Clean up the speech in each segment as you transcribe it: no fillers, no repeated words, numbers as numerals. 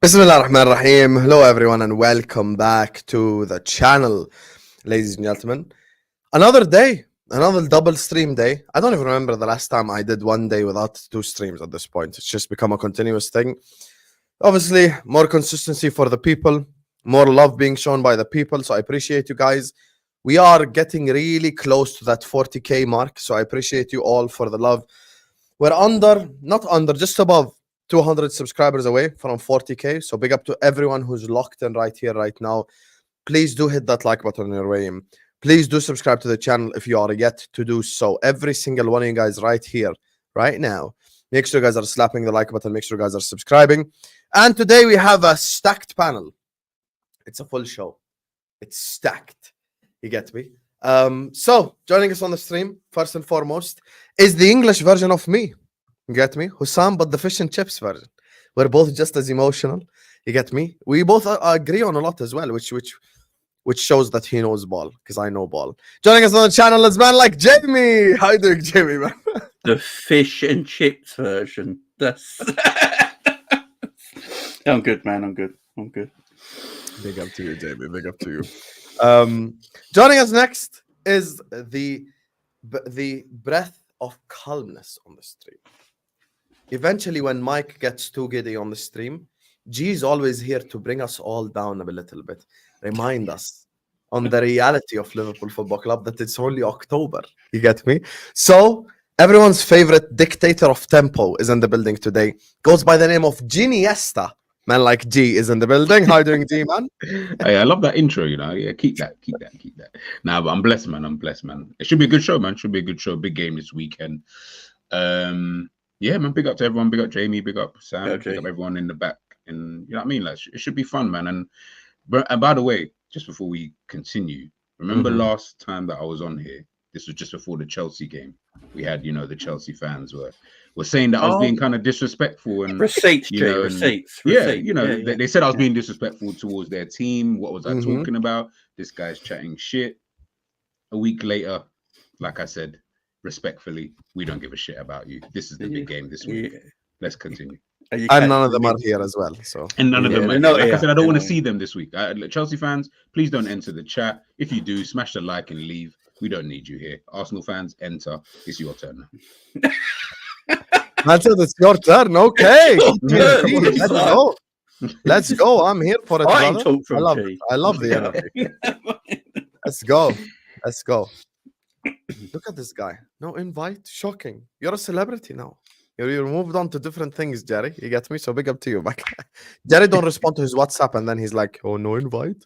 Bismillah ar-Rahman ar-Rahim. Hello everyone and welcome back to the channel, ladies and gentlemen. Another day, another double stream day. I don't even remember the last time I did one day without two streams at this point. It's just become a continuous thing. Obviously, more consistency for the people, more love being shown by the people. So I appreciate you guys. We are getting really close to that 40k mark. So I appreciate you all for the love. We're just above 200 subscribers away from 40k. So big up to everyone who's locked in right here, right now. Please do hit that like button on your way in. Please do subscribe to the channel if you are yet to do so. Every single one of you guys right here, right now. Make sure you guys are slapping the like button. Make sure you guys are subscribing. And today we have a stacked panel. It's a full show. It's stacked. You get me? So joining us on the stream, first and foremost, is the English version of me. You get me? Husam, but the fish and chips version. We're both just as emotional. You get me? We both agree on a lot as well, which shows that he knows ball, because I know ball. Joining us on the channel is man like Jamie. How you doing, Jamie, man? The fish and chips version. That's I'm good, man. I'm good. Big up to you, Jamie. Big up to you. Joining us next is the breath of calmness on the stream. Eventually, when Mike gets too giddy on the stream, G is always here to bring us all down a little bit, remind us on the reality of Liverpool Football Club that it's only October. You get me? So everyone's favorite dictator of tempo is in the building today. Goes by the name of Giniesta. Man like G is in the building. How you doing, G, man? Hey, I love that intro, you know. Yeah, keep that. Nah, but I'm blessed, man. It should be a good show, man. Should be a good show. Big game this weekend. Yeah, man. Big up to everyone. Big up Jamie. Big up Sam. Okay. Big up everyone in the back. And you know what I mean? Like, it should be fun, man. And by the way, just before we continue, remember last time that I was on here? This was just before the Chelsea game. We had, you know, the Chelsea fans were saying that I was being kind of disrespectful and receipts, you know, receipts. Yeah, you know, they said I was being disrespectful towards their team. What was I talking about? This guy's chatting shit. A week later, like I said, respectfully, we don't give a shit about you. This is the big game this week. Yeah. Let's continue. And none of them are here as well. So and none of them. Like I said, I don't want to see them this week. Chelsea fans, please don't enter the chat. If you do, smash the like and leave. We don't need you here. Arsenal fans, enter. It's your turn now. That's it. It's your turn. Okay. Let's go. Let's go. I'm here for it. I love the energy. Let's go. Look at this guy. No invite. Shocking. You're a celebrity now. You're moved on to different things, Jerry. You get me? So big up to you, Mike. Jerry don't respond to his WhatsApp and then he's like, oh, no invite.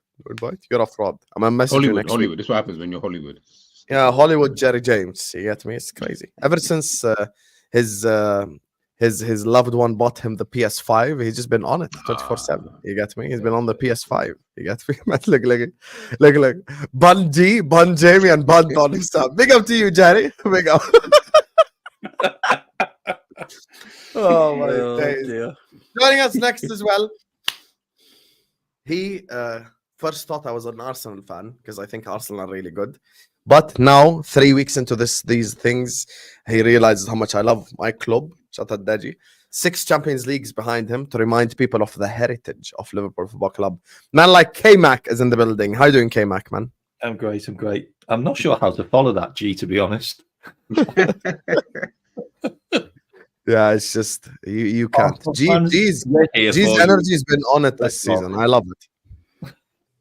You're a fraud. I'm a message you next Hollywood. week. This is what happens when you're Hollywood. Yeah, Hollywood Jerry James. You get me? It's crazy. Ever since his loved one bought him the PS5, he's just been on it 24/7. You get me? He's been on the PS5. You get me? Look. Bun Jamie, and Bun Don himself. Big up to you, Jerry. Big up. Oh my days. Dear. Joining us next as well. He first thought I was an Arsenal fan because I think Arsenal are really good. But now, 3 weeks into these things, he realizes how much I love my club. Shout out Deji. 6 Champions Leagues behind him to remind people of the heritage of Liverpool Football Club. Man like Kmack is in the building. How you doing, Kmack, man? I'm great. I'm not sure how to follow that, G, to be honest. Yeah, it's just you can't. G's energy has been on it this season. I love it.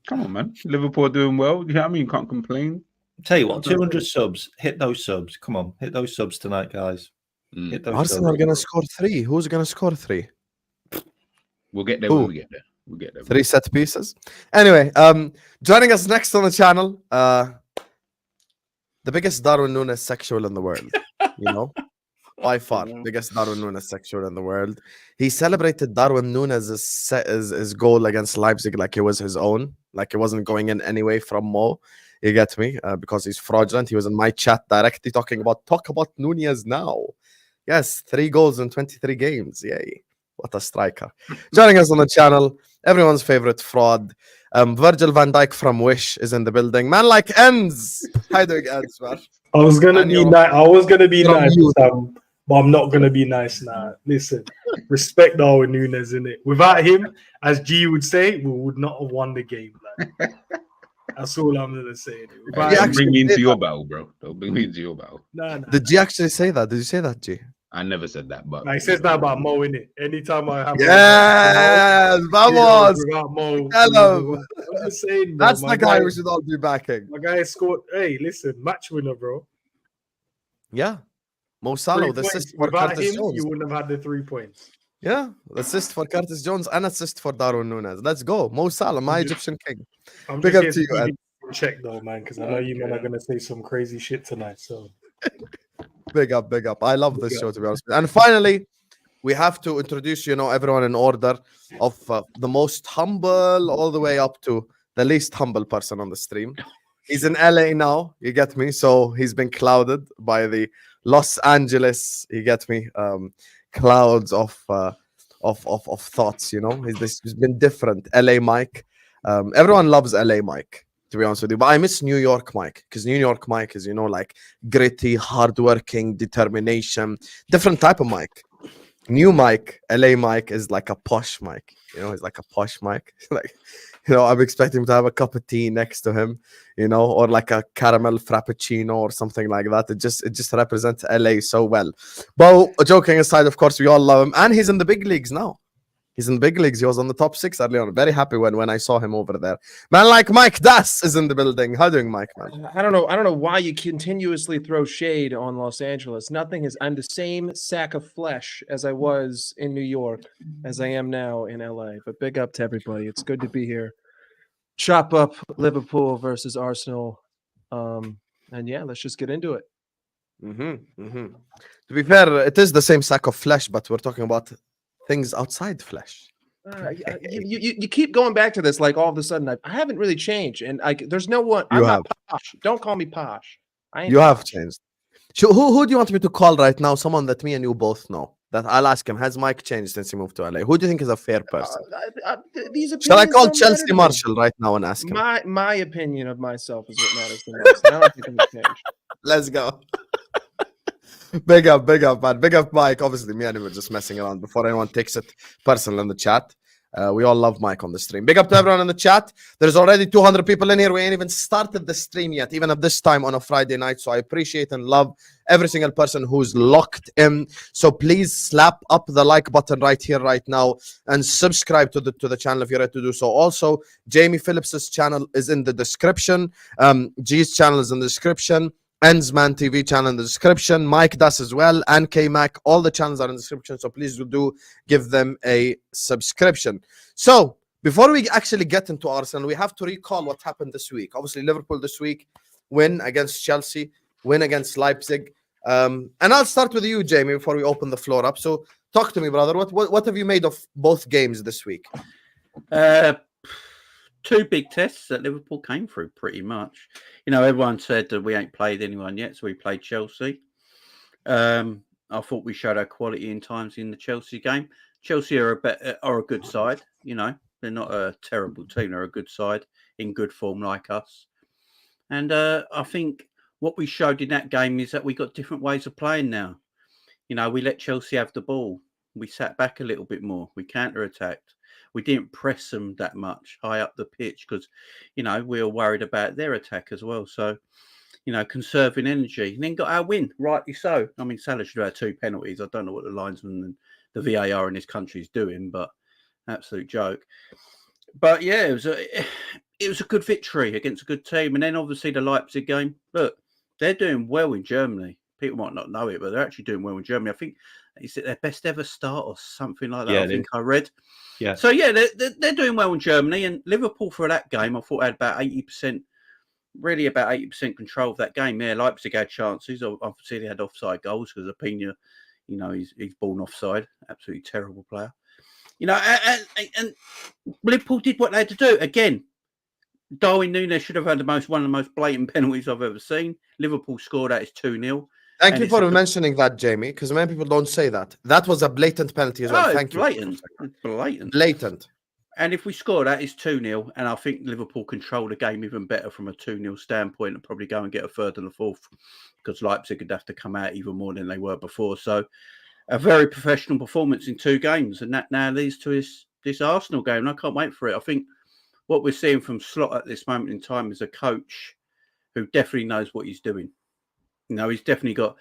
Come on, man. Liverpool doing well. You know what I mean? Can't complain. Tell you what, 200 subs. Hit those subs. Come on, hit those subs tonight, guys. Arsenal are gonna score 3. Who's gonna score 3? We'll get there when we get there. 3 set pieces. Anyway, joining us next on the channel, the biggest Darwin Núñez sexual in the world. You know. By far, biggest Darwin Núñez sexual in the world. He celebrated Darwin Núñez's goal against Leipzig like it was his own, like it wasn't going in anyway from Mo. You get me? Because he's fraudulent. He was in my chat directly talk about Núñez now. Yes, 3 goals in 23 games. Yay. What a striker. Joining us on the channel, everyone's favorite fraud. Virgil van Dijk from Wish is in the building. Man like Endz. How you doing, Endz, man? I was gonna be nice, but I'm not gonna be nice now. Listen, respect Darwin Núñez, innit? Without him, as G would say, we would not have won the game. Like, that's all I'm gonna say. Hey, don't bring me into your battle, bro. Don't bring me into your battle. Nah. Did G actually say that? Did you say that, G? I never said that, but Nah, he says that about Mo, innit? Anytime I have Yes, vamos. without Mo, Tell him. I'm just saying, bro, That's my the guy we should all be backing. My guy scored. Hey, listen, match winner, bro. Yeah. Mo Salah, 3 the points. assist for Without Curtis him, Jones. you wouldn't have had the 3 points. Yeah, assist for Curtis Jones and assist for Darwin Núñez. Let's go. Mo Salah, my Egyptian king. I'm Big just up to you, here Ed. to check though, man, because I know you men are gonna say some crazy shit tonight. So Big up, big up. I love this Big show, up. to be honest. And finally, we have to introduce, everyone in order of the most humble all the way up to the least humble person on the stream. He's in LA now, you get me? So he's been clouded by the Los Angeles, you get me? Clouds of thoughts, He's been different. LA Mike. Everyone loves LA Mike, to be honest with you. But I miss New York Mike, because New York Mike is, like gritty, hardworking, determination, different type of Mike. New Mike, LA Mike, is like a posh Mike. He's like a posh Mike. Like, I'm expecting him to have a cup of tea next to him, or like a caramel frappuccino or something like that. It just represents LA so well. But joking aside, of course, we all love him, and he's in the big leagues now. He's in the big leagues. He was on the top 6 early on. Very happy when I saw him over there. Man, like Mike Das is in the building. How doing, Mike, man? I don't know why you continuously throw shade on Los Angeles. I'm the same sack of flesh as I was in New York as I am now in LA. But big up to everybody. It's good to be here. Chop up Liverpool versus Arsenal. And yeah, let's just get into it. To be fair, it is the same sack of flesh, but we're talking about things outside flesh. You keep going back to this like all of a sudden. I haven't really changed, and there's no one. You I'm have. not posh. Don't call me posh. I ain't You have posh. changed. So who do you want me to call right now? Someone that me and you both know. That I'll ask him. Has Mike changed since he moved to LA? Who do you think is a fair person? These Shall I opinions call don't Chelsea matter to me. Marshall right now and ask him? My opinion of myself is what matters the most. I don't think I'm changed. Let's go. Big up, man. Big up, Mike. Obviously, me and him were just messing around before anyone takes it personal in the chat. We all love Mike on the stream. Big up to everyone in the chat. There's already 200 people in here. We ain't even started the stream yet, even at this time on a Friday night. So I appreciate and love every single person who's locked in. So please slap up the like button right here, right now, and subscribe to the channel if you're ready to do so. Also, Jamie Phillips's channel is in the description. G's channel is in the description. Endz Man TV channel in the description. Mike Das as well, and Kmack. All the channels are in the description, so please do give them a subscription. So before we actually get into Arsenal, we have to recall what happened this week. Obviously, Liverpool this week, win against Chelsea, win against Leipzig. And I'll start with you, Jamie, before we open the floor up. So talk to me, brother. What have you made of both games this week? 2 big tests that Liverpool came through pretty much. Everyone said that we ain't played anyone yet, so we played Chelsea. I thought we showed our quality in times in the Chelsea game. Chelsea are a good side, They're not a terrible team. They're a good side in good form like us. And I think what we showed in that game is that we got different ways of playing now. We let Chelsea have the ball. We sat back a little bit more. We counter-attacked. We didn't press them that much high up the pitch because, we were worried about their attack as well. So, conserving energy. And then got our win, rightly so. I mean, Salah should have 2 penalties. I don't know what the linesman and the VAR in this country is doing, but absolute joke. But yeah, it was a good victory against a good team. And then obviously the Leipzig game. Look, they're doing well in Germany. People might not know it, but they're actually doing well in Germany. I think is it their best ever start or something like that? Yeah, I think I read. Yeah. So yeah, they're doing well in Germany, and Liverpool for that game, I thought had about 80%, really about 80% control of that game. Yeah, Leipzig had chances. Obviously, they had offside goals because Pena, he's born offside. Absolutely terrible player. And Liverpool did what they had to do. Again, Darwin Núñez should have had one of the most blatant penalties I've ever seen. Liverpool scored that. It's 2-0. Thank you for mentioning that, Jamie, because many people don't say that. That was a blatant penalty as well. Oh, Thank you. Blatant. Blatant. And if we score that, it's 2-0. And I think Liverpool control the game even better from a 2-0 standpoint and probably go and get a third and a fourth, because Leipzig would have to come out even more than they were before. So a very professional performance in 2 games. And that now leads to this Arsenal game. And I can't wait for it. I think what we're seeing from Slot at this moment in time is a coach who definitely knows what he's doing. You know, he's definitely got...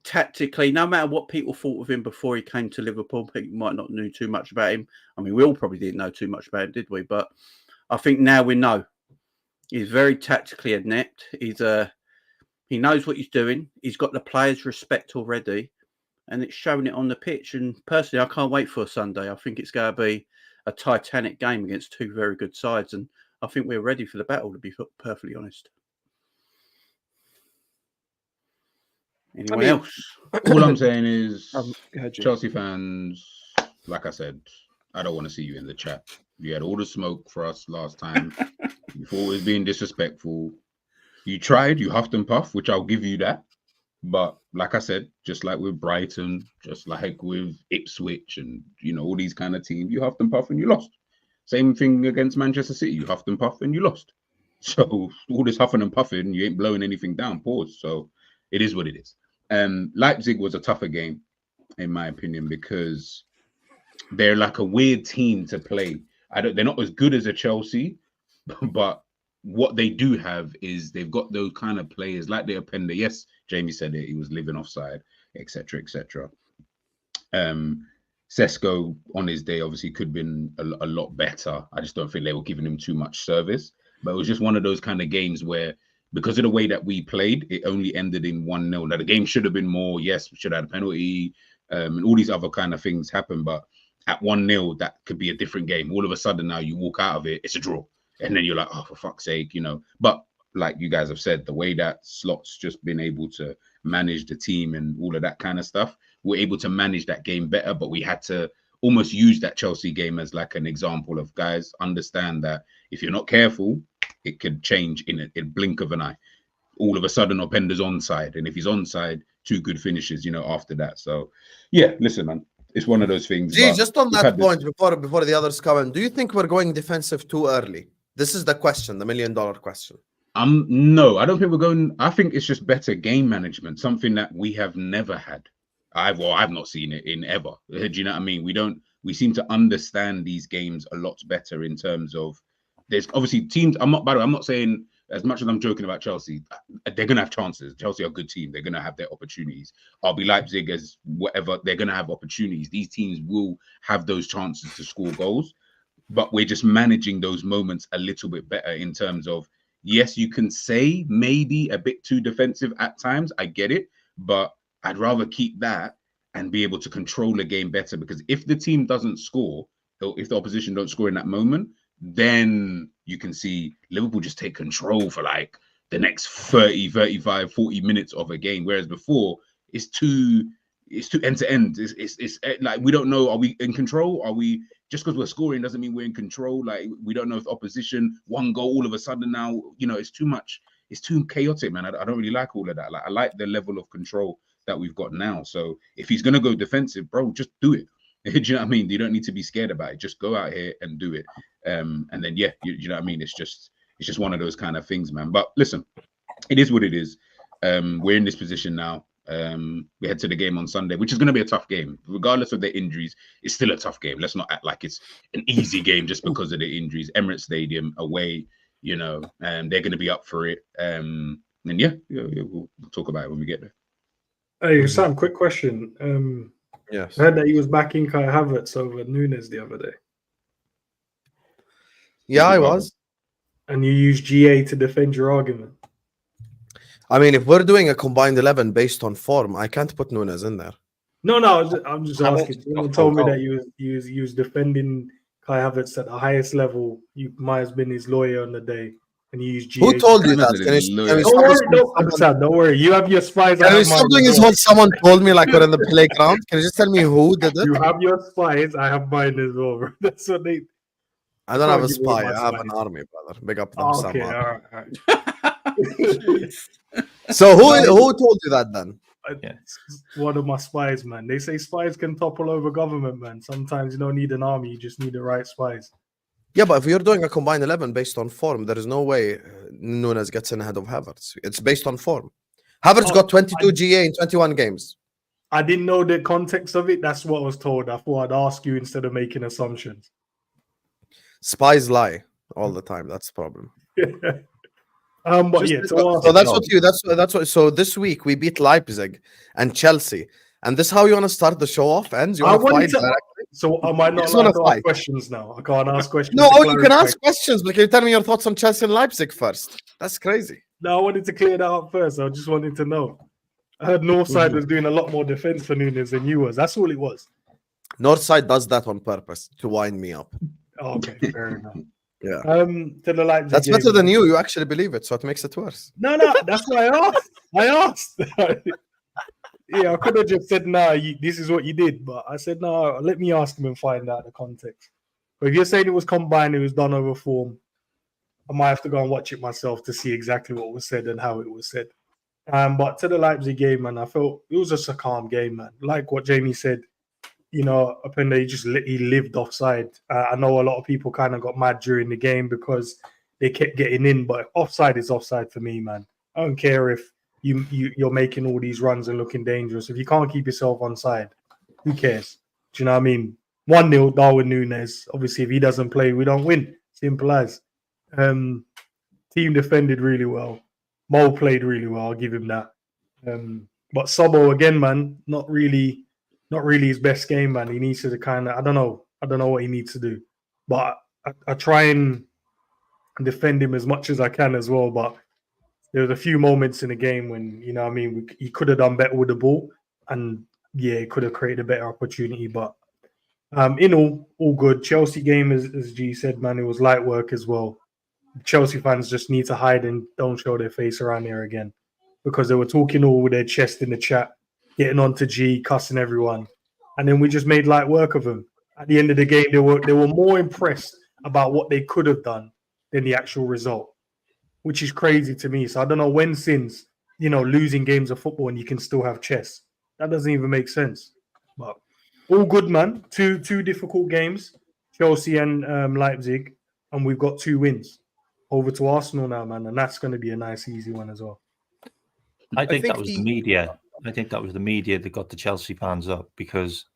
Tactically, no matter what people thought of him before he came to Liverpool, people might not know too much about him. I mean, we all probably didn't know too much about him, did we? But I think now we know. He's very tactically adept. He knows what he's doing. He's got the players' respect already, and it's showing it on the pitch. And personally, I can't wait for Sunday. I think it's going to be a titanic game against 2 very good sides, and I think we're ready for the battle, to be perfectly honest. Anyone else? All I'm saying is, go ahead, Jim. Chelsea fans, like I said, I don't want to see you in the chat. You had all the smoke for us last time. You thought it was being disrespectful. You tried, you huffed and puffed, which I'll give you that. But like I said, just like with Brighton, just like with Ipswich and, you know, all these kind of teams, you huffed and puffed and you lost. Same thing against Manchester City. You huffed and puffed and you lost. So all this huffing and puffing, you ain't blowing anything down. Pause. So it is what it is. Leipzig was a tougher game, in my opinion, because they're like a weird team to play. They're not as good as a Chelsea, but what they do have is they've got those kind of players like the Openda. Yes, Jamie said it. He was living offside, etc., etc. Sesko on his day obviously could have been a lot better. I just don't think they were giving him too much service. But it was just one of those kind of games where, because of the way that we played, it only ended in 1-0. Now, the game should have been more. Yes, we should have had a penalty, and all these other kind of things happen. But at 1-0, that could be a different game. All of a sudden, now you walk out of it, it's a draw. And then you're like, oh, for fuck's sake, you know. But like you guys have said, the way that Slot's just been able to manage the team and all of that kind of stuff, we're able to manage that game better. But we had to almost use that Chelsea game as like an example of, guys, understand that if you're not careful, it could change in a blink of an eye. All of a sudden, Openda's onside. And if he's onside, 2 good finishes, you know, after that. So, yeah, listen, man, it's one of those things. Gee, just on that point, before the others come in, do you think we're going defensive too early? This is the question, the $1 million question. No, I don't think we're going. I think it's just better game management, something that we have never had. I've not seen it in ever. Do you know what I mean? We seem to understand these games a lot better in terms of, there's obviously teams. I'm not saying, as much as I'm joking about Chelsea, they're gonna have chances. Chelsea are a good team. They're gonna have their opportunities. RB Leipzig as whatever, they're gonna have opportunities. These teams will have those chances to score goals, but we're just managing those moments a little bit better in terms of, yes, you can say maybe a bit too defensive at times. I get it, but I'd rather keep that and be able to control the game better, because if the team doesn't score, or if the opposition don't score in that moment, then you can see Liverpool just take control for like the next 30, 35, 40 minutes of a game. Whereas before, it's too end to end. It's like, we don't know, are we in control? Are we, just because we're scoring doesn't mean we're in control. Like, we don't know if opposition, one goal all of a sudden now, you know, it's too much. It's too chaotic, man. I don't really like all of that. Like, I like the level of control that we've got now. So if he's going to go defensive, bro, just do it. Do you know what I mean? You don't need to be scared about it. Just go out here and do it. And then, yeah, you know what I mean? It's just one of those kind of things, man. But listen, it is what it is. We're in this position now. We head to the game on Sunday, which is going to be a tough game. Regardless of their injuries, it's still a tough game. Let's not act like it's an easy game just because of the injuries. Emirates Stadium, away, you know, and they're going to be up for it. And yeah, we'll talk about it when we get there. Hey, Sam, quick question. Yes. I heard that he was backing Kai Havertz over Nunes the other day. Yeah, I was. And you used GA to defend your argument. I mean, if we're doing a combined 11 based on form, I can't put Nunes in there. No, I'm just asking. Someone told me that you was defending Kai Havertz at the highest level. You might have been his lawyer on the day, and you used GA. Who told you that? Don't worry. You have your spies. Can you stop doing this whole someone told me like we're in the playground? Can you just tell me who did it? You have your spies. I have mine as well, bro. That's what they... I don't have a spy. I have an army, brother. Big up them. Okay, all right. So who told you that then? One of my spies, man. They say spies can topple over government, man. Sometimes you don't need an army, you just need the right spies. Yeah, but if you're doing a combined 11 based on form, there is no way Nunes gets in ahead of Havertz. It's based on form. Havertz got 22 GA in 21 games. I didn't know the context of it. That's what I was told. I thought I'd ask you instead of making assumptions. Spies lie all the time. That's the problem. But Just yeah, because- to so ask, that's what you. That's what. So this week we beat Leipzig and Chelsea, and this is how you want to start the show off. Ends. You I want to wanted fight? to. So am I not just allowed wanna to fight. ask questions now? I can't ask questions. No, to you can clarify. ask questions, but can you tell me your thoughts on Chelsea and Leipzig first? That's crazy. No, I wanted to clear that up first. I just wanted to know. I heard Northside was doing a lot more defense for Nunes than you was. That's all it was. Northside does that on purpose to wind me up. Oh, okay, fair enough. Yeah. To the Leipzig That's game, better than you. You actually believe it, so it makes it worse. No, that's why I asked. Yeah, I could have just said, "Nah, this is what you did," but I said, "No, let me ask him and find out the context." But if you're saying it was combined, it was done over form, I might have to go and watch it myself to see exactly what was said and how it was said. But to the Leipzig game, man, I felt it was just a calm game, man. Like what Jamie said, you know, Openda, he lived offside. I know a lot of people kind of got mad during the game because they kept getting in, but offside is offside for me, man. I don't care if you're making all these runs and looking dangerous. If you can't keep yourself on side, who cares? Do you know what I mean? 1-0, Darwin Nunes. Obviously, if he doesn't play, we don't win. Simple as. Team defended really well. Mo played really well. I'll give him that. But Sobo again, man, not really his best game, man. He needs to kind of I don't know what he needs to do, but I try and defend him as much as I can as well. But there was a few moments in the game when, you know what I mean, he could have done better with the ball, and yeah, he could have created a better opportunity. But in all good. Chelsea game, as G said, man, it was light work as well. Chelsea fans just need to hide and don't show their face around here again, because they were talking all with their chest in the chat, getting on to G, cussing everyone, and then we just made light work of them. At the end of the game, they were more impressed about what they could have done than the actual result, which is crazy to me. So I don't know when since, you know, losing games of football and you can still have chess. That doesn't even make sense. But all good, man. Two difficult games, Chelsea and Leipzig, and we've got 2 wins. Over to Arsenal now, man, and that's going to be a nice, easy one as well. I think that was the media. I think that was the media that got the Chelsea fans up, because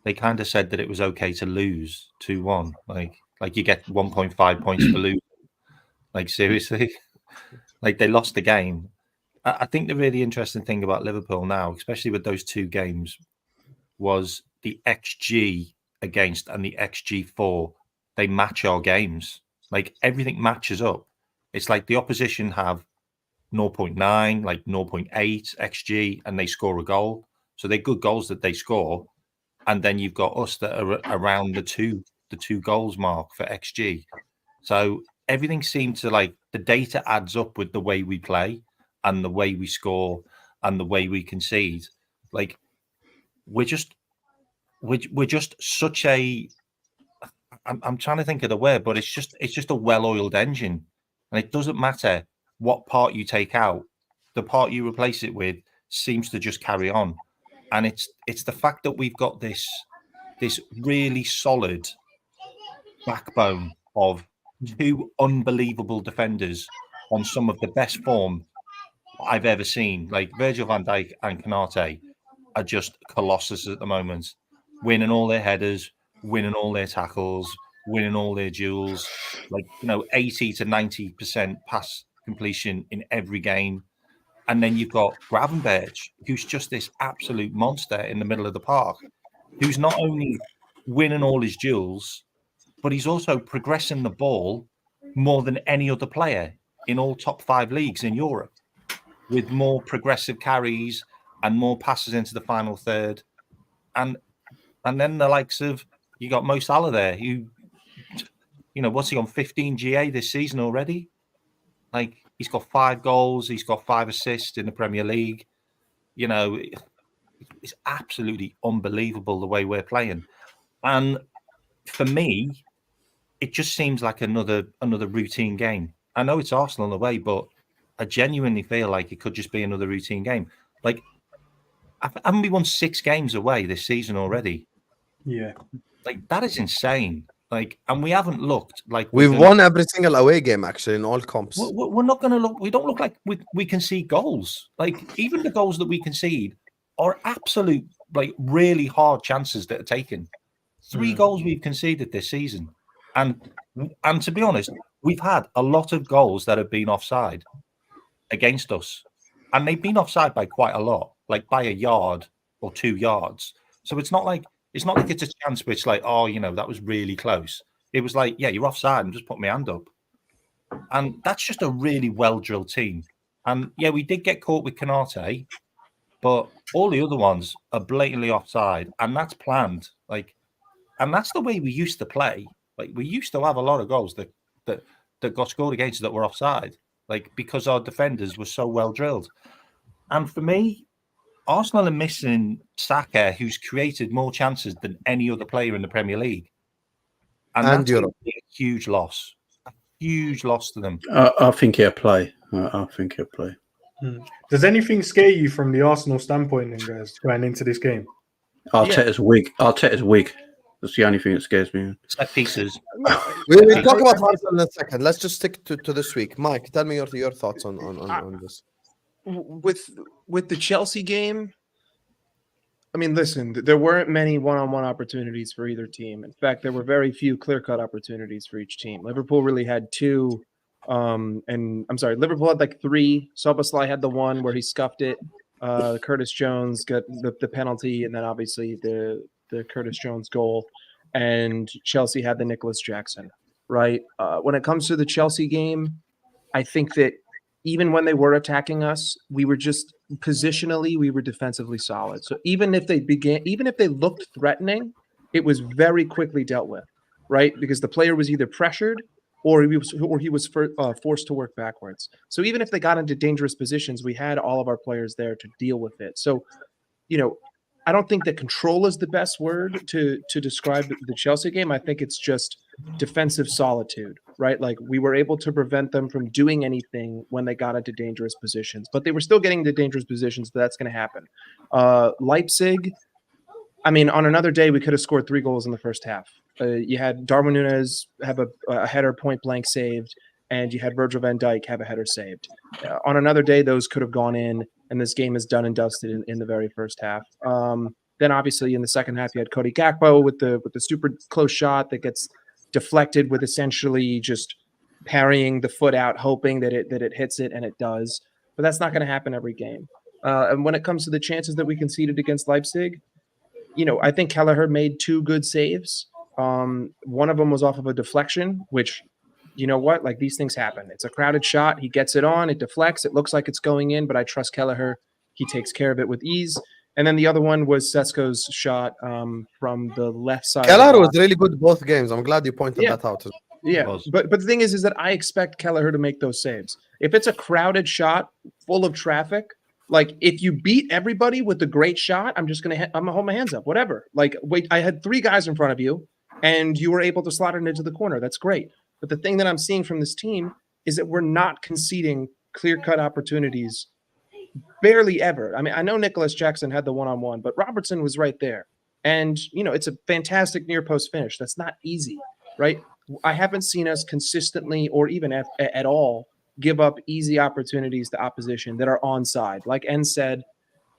they kind of said that it was okay to lose 2-1. Like you get 1.5 points for losing. Like, seriously? Like, they lost the game. I think the really interesting thing about Liverpool now, especially with those 2 games, was the XG against and the XG for. They match our games. Like, everything matches up. It's like the opposition have 0.9, like 0.8 XG, and they score a goal. So they're good goals that they score. And then you've got us that are around the two goals mark for XG. So everything seemed to, like, the data adds up with the way we play and the way we score and the way we concede. Like, we're just such a, I'm trying to think of the word, but it's just a well-oiled engine, and it doesn't matter what part you take out. The part you replace it with seems to just carry on, and it's the fact that we've got this really solid backbone of 2 unbelievable defenders on some of the best form I've ever seen. Like, Virgil van Dijk and Kmack are just colossus at the moment, winning all their headers, winning all their tackles, winning all their duels, like, you know, 80 to 90% pass completion in every game. And then you've got Gravenberch, who's just this absolute monster in the middle of the park, who's not only winning all his duels, but he's also progressing the ball more than any other player in all top 5 leagues in Europe, with more progressive carries and more passes into the final third. And then the likes of, you got Mo Salah there, who, you know, what's he on, 15 GA this season already? Like, he's got 5 goals, he's got 5 assists in the Premier League. You know, it's absolutely unbelievable the way we're playing. And for me, it just seems like another routine game. I know it's Arsenal away, but I genuinely feel like it could just be another routine game. Like, haven't we won 6 games away this season already? Yeah. Like, that is insane. Like, and we haven't looked like We've won every single away game actually in all comps. We're not going to look. We don't look like we concede goals. Like, even the goals that we concede are absolute, like, really hard chances that are taken. 3 goals we've conceded this season, and to be honest, we've had a lot of goals that have been offside against us, and they've been offside by quite a lot, like by a yard or 2 yards. So it's not like it's a chance where it's like, oh, you know, that was really close. It was like, yeah, you're offside and just put my hand up. And that's just a really well-drilled team. And yeah, we did get caught with Canate, but all the other ones are blatantly offside, and that's planned. Like, and that's the way we used to play. Like, we used to have a lot of goals that got scored against us that were offside, like, because our defenders were so well drilled. And for me, Arsenal are missing Saka, who's created more chances than any other player in the Premier League. And that's Europe. a huge loss. A huge loss to them. I think he'll play. I think he'll play. Does anything scare you from the Arsenal standpoint, then, guys, going into this game? Arteta's wig. That's the only thing that scares me. Set pieces. We'll talk about Arsenal in a second. Let's just stick to this week. Mike, tell me your thoughts on this. With the Chelsea game, I mean, listen, there weren't many one-on-one opportunities for either team. In fact, there were very few clear-cut opportunities for each team. Liverpool really had 2, and I'm sorry, Liverpool had like 3. Szoboszlai had the one where he scuffed it. Curtis Jones got the penalty, and then obviously the Curtis Jones goal. And Chelsea had the Nicholas Jackson, right? When it comes to the Chelsea game, I think that even when they were attacking us, we were just positionally, we were defensively solid. So even if they looked threatening, it was very quickly dealt with, right? Because the player was either pressured or he was forced to work backwards. So even if they got into dangerous positions, we had all of our players there to deal with it. So, you know, I don't think that control is the best word to describe the Chelsea game. I think it's just defensive solitude, right? Like, we were able to prevent them from doing anything when they got into dangerous positions, but they were still getting into dangerous positions. So that's going to happen. Leipzig, I mean, on another day, we could have scored 3 goals in the first half. You had Darwin Núñez have a header point blank saved, and you had Virgil van Dijk have a header saved. On another day, those could have gone in, and this game is done and dusted in the very first half. Then obviously in the second half, you had Cody Gakpo with the super close shot that gets deflected with essentially just parrying the foot out, hoping that it hits it, and it does. But that's not going to happen every game. And when it comes to the chances that we conceded against Leipzig, you know, I think Kelleher made 2 good saves. One of them was off of a deflection, which, you know what, like, these things happen. It's a crowded shot. He gets it on, it deflects. It looks like it's going in, but I trust Kelleher. He takes care of it with ease. And then the other one was Sesko's shot from the left side. Kelleher was really good both games. I'm glad you pointed that out. Yeah, but the thing is that I expect Kelleher to make those saves. If it's a crowded shot full of traffic, like, if you beat everybody with the great shot, I'm gonna hold my hands up, whatever. Like, wait, I had 3 guys in front of you, and you were able to slot it into the corner. That's great. But the thing that I'm seeing from this team is that we're not conceding clear-cut opportunities, barely ever. I mean, I know Nicholas Jackson had the one-on-one, but Robertson was right there. And, you know, it's a fantastic near-post finish. That's not easy, right? I haven't seen us consistently or even at all give up easy opportunities to opposition that are onside. Like Endz said,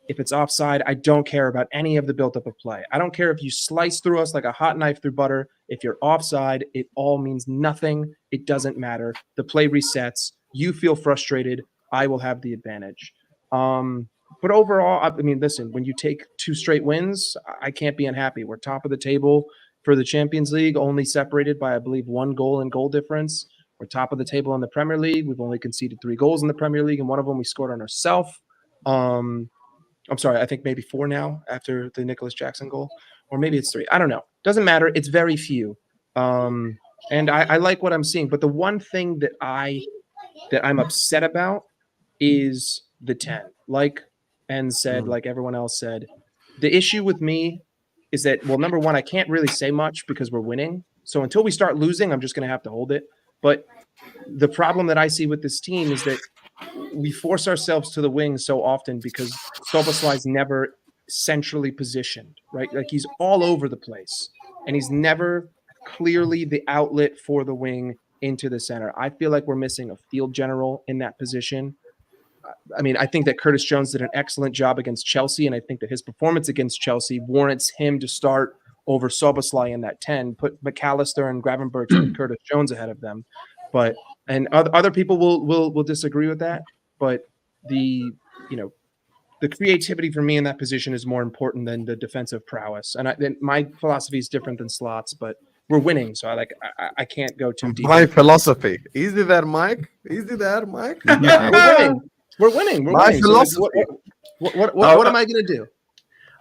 if it's offside, I don't care about any of the buildup of play. I don't care if you slice through us like a hot knife through butter. If you're offside, it all means nothing. It doesn't matter. The play resets. You feel frustrated. I will have the advantage. But overall, I mean, listen, when you take 2 straight wins, I can't be unhappy. We're top of the table for the Champions League, only separated by, I believe, 1 goal in goal difference. We're top of the table in the Premier League. We've only conceded 3 goals in the Premier League, and one of them we scored on ourselves. I'm sorry, I think maybe 4 now after the Nicholas Jackson goal, or maybe it's 3. I don't know. Doesn't matter. It's very few. And I like what I'm seeing. But the one thing that I'm upset about is the 10. Like Endz said, like everyone else said, the issue with me is that, well, number one, I can't really say much because we're winning. So until we start losing, I'm just going to have to hold it. But the problem that I see with this team is that we force ourselves to the wing so often because Szoboszlai's never centrally positioned, right? Like, he's all over the place, and he's never clearly the outlet for the wing into the center. I feel like we're missing a field general in that position. I mean, I think that Curtis Jones did an excellent job against Chelsea, and I think that his performance against Chelsea warrants him to start over Soboslai in that 10, put McAllister and Gravenberch and Curtis Jones ahead of them. But and other people will disagree with that, but the creativity for me in that position is more important than the defensive prowess. And then my philosophy is different than Slots, but we're winning, so I can't go too deep. My philosophy. Easy there, Mike. Easy there, Mike. Yeah, we're winning. We're winning. We're My winning. So philosophy. what am I going to do?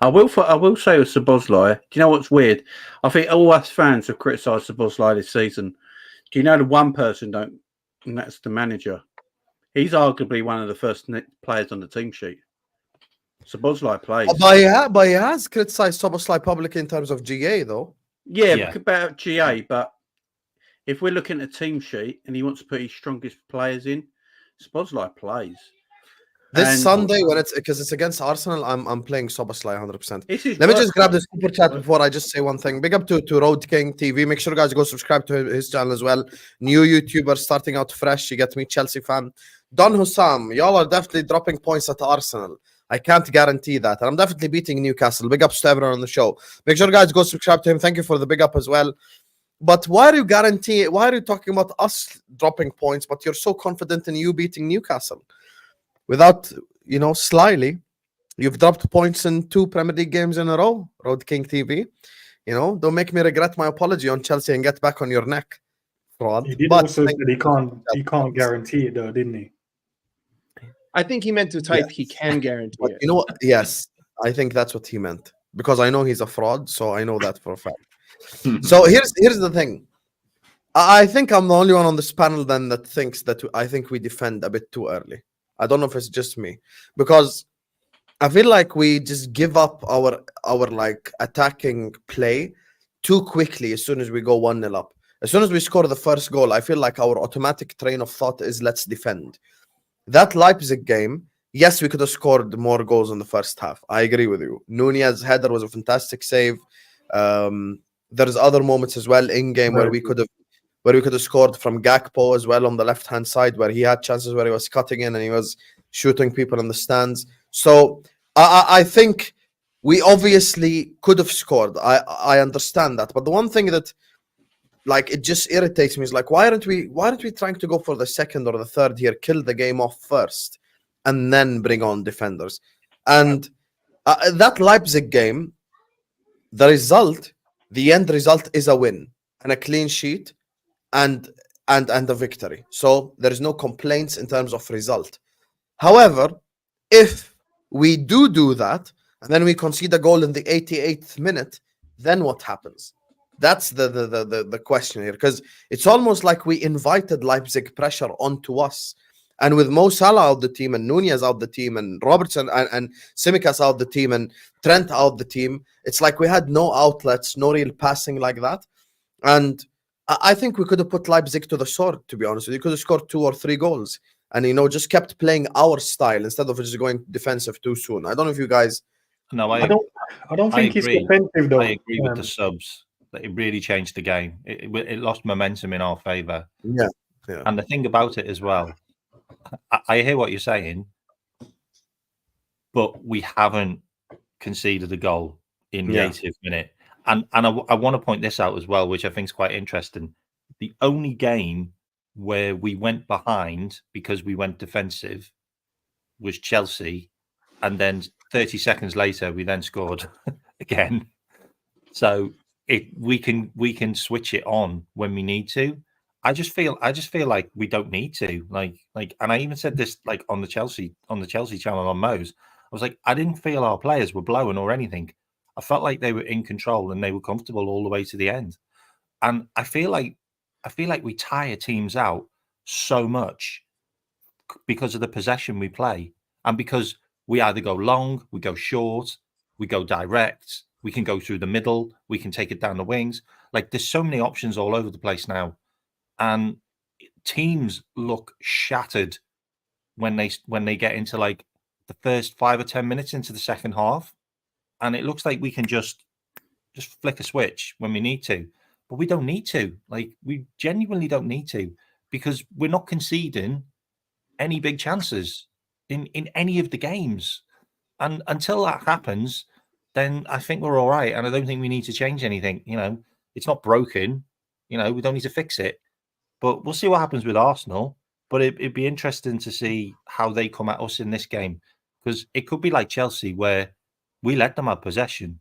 I will say with Szoboszlai, do you know what's weird? I think all us fans have criticised Szoboszlai this season. Do you know the one person don't, and that's the manager? He's arguably one of the first players on the team sheet. Szoboszlai plays. But he has criticised Soboslai publicly in terms of GA, though. Yeah, about GA, but if we're looking at a team sheet and he wants to put his strongest players in, Szoboszlai plays. This Sunday, when it's against Arsenal, I'm playing Soboslai 100%. Let me just grab the super chat before I just say one thing. Big up to Road King TV. Make sure guys go subscribe to his channel as well. New YouTuber starting out fresh. You get me, Chelsea fan. Don Husam, y'all are definitely dropping points at Arsenal. I can't guarantee that. And I'm definitely beating Newcastle. Big ups to everyone on the show. Make sure guys go subscribe to him. Thank you for the big up as well. But why are you talking about us dropping points, but you're so confident in you beating Newcastle? Without, slyly, you've dropped points in 2 Premier League games in a row, Road King TV. Don't make me regret my apology on Chelsea and get back on your neck. Fraud. He did also say he can't guarantee it, though, didn't he? I think he meant to type he can guarantee But it. you know what? Yes, I think that's what he meant. Because I know he's a fraud, so I know that for a fact. So here's the thing. I think I'm the only one on this panel then that thinks that I think we defend a bit too early. I don't know if it's just me, because I feel like we just give up our like attacking play too quickly as soon as we go 1-0 up. As soon as we score the first goal, I feel like our automatic train of thought is let's defend. That Leipzig game, yes, we could have scored more goals in the first half. I agree with you. Nunez's header was a fantastic save. There's other moments as well in game where we could have scored from Gakpo as well on the left-hand side, where he had chances where he was cutting in and he was shooting people in the stands. So I think we obviously could have scored. I understand that. But the one thing that it just irritates me is why aren't we trying to go for the second or the third here, kill the game off first, and then bring on defenders? And that Leipzig game, the end result is a win and a clean sheet and a victory. So there is no complaints in terms of result. However, if we do that and then we concede a goal in the 88th minute, then what happens? That's the question here, because it's almost like we invited Leipzig pressure onto us. And with Mo Salah out the team and Nunez out the team and Robertson and Tsimikas out the team and Trent out the team, it's like we had no outlets, no real passing like that. And I think we could have put Leipzig to the sword, to be honest with you. We could have scored 2 or 3 goals and, just kept playing our style instead of just going defensive too soon. I don't know if you guys... No, I don't think it's defensive, though. I agree with the subs. That it really changed the game. It lost momentum in our favour. Yeah. And the thing about it as well, I hear what you're saying, but we haven't conceded a goal in the 80th minute. And I want to point this out as well, which I think is quite interesting. The only game where we went behind because we went defensive was Chelsea, and then 30 seconds later we then scored again. So we can switch it on when we need to. I just feel like we don't need to. And I even said this on the Chelsea channel on Mo's. I was like, I didn't feel our players were blowing or anything. I felt like they were in control and they were comfortable all the way to the end. And I feel like we tire teams out so much because of the possession we play, and because we either go long, we go short, we go direct, we can go through the middle, we can take it down the wings. There's so many options all over the place now, and teams look shattered when they get into the first 5 or 10 minutes into the second half, and it looks like we can just flick a switch when we need to. but we don't need to. Like, we genuinely don't need to, because we're not conceding any big chances in any of the games. And until that happens, then I think we're all right. And I don't think we need to change anything. You know, it's not broken. You know, we don't need to fix it. But we'll see what happens with Arsenal. But it'd be interesting to see how they come at us in this game, because it could be like Chelsea, where we let them have possession.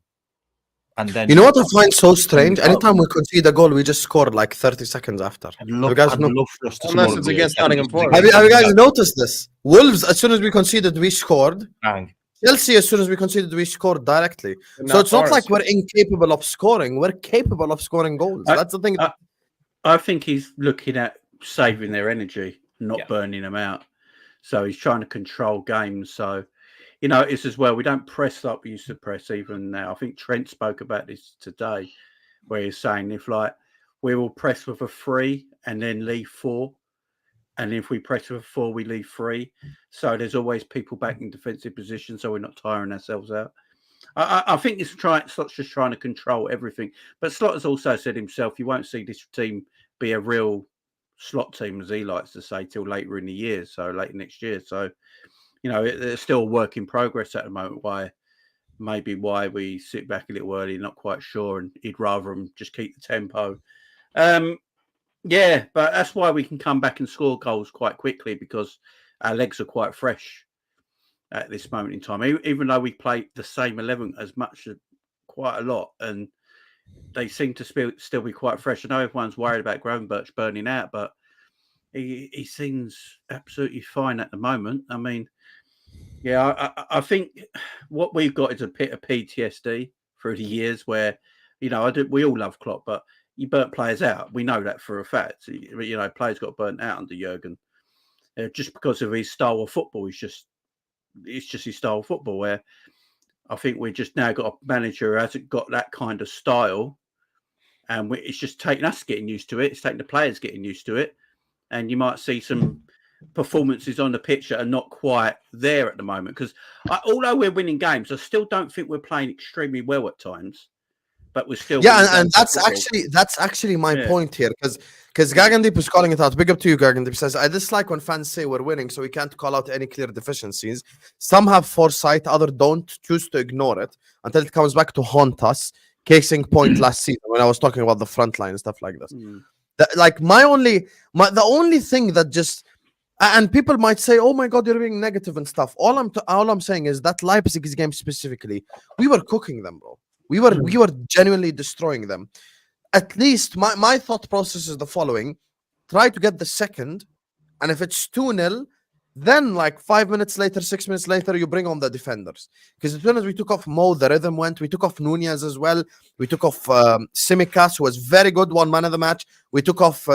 And then, You know what I find so strange? Anytime we concede a goal, we just score like 30 seconds after. I'd love You guys know- for us to Unless score it's a goal. against Nottingham Forest. Have you guys noticed this? Wolves, as soon as we conceded, we scored. Bang. Chelsea, as soon as we conceded, we scored directly. But So it's not Forest. like we're incapable of scoring. We're capable of scoring goals. That's the thing. I think he's looking at saving their energy, not Yeah. burning them out. So he's trying to control games. So, you know, it's as well, we don't press like we used to press even now. I think Trent spoke about this today, where he's saying if like we will press with a 3 and then leave 4. And if we press with a 4, we leave 3. So there's always people back in defensive position, so we're not tiring ourselves out. I think it's Slot's just trying to control everything. But Slot has also said himself, you won't see this team be a real Slot team, as he likes to say, till later in the year, so later next year. So, you know, it's still a work in progress at the moment. Why we sit back a little early, not quite sure, and he'd rather them just keep the tempo. Yeah, but that's why we can come back and score goals quite quickly, because our legs are quite fresh at this moment in time. Even though we play the same 11 as much, quite a lot, and they seem to still be quite fresh. I know everyone's worried about Gravenberch burning out, but he seems absolutely fine at the moment. I mean, yeah, I think what we've got is a bit of PTSD through the years where, you know, we all love Klopp, but he burnt players out. We know that for a fact. You know, players got burnt out under Jurgen just because of his style of football. It's just his style of football, where I think we just now got a manager who hasn't got that kind of style, and it's just taking us getting used to it. It's taking the players getting used to it, and you might see some performances on the pitch that are not quite there at the moment. Because although we're winning games, I still don't think we're playing extremely well at times. But we're still and that's actually my point here, because Gagandeep is calling it out. Big up to you, Gagandeep. Says, I dislike when fans say we're winning, so we can't call out any clear deficiencies. Some have foresight, others don't, choose to ignore it until it comes back to haunt us. Case in point last season when I was talking about the front line and stuff like this. The only thing that just, and people might say, oh my God, you're being negative and stuff. All I'm saying is that Leipzig game specifically, we were cooking them, bro. We were genuinely destroying them. At least my thought process is the following: try to get the second, and if it's 2-0, then like 5 minutes later, 6 minutes later, you bring on the defenders. Because as soon as we took off Mo, the rhythm went. We took off Nunez as well. We took off Tsimikas, who was very good, one man of the match. We took off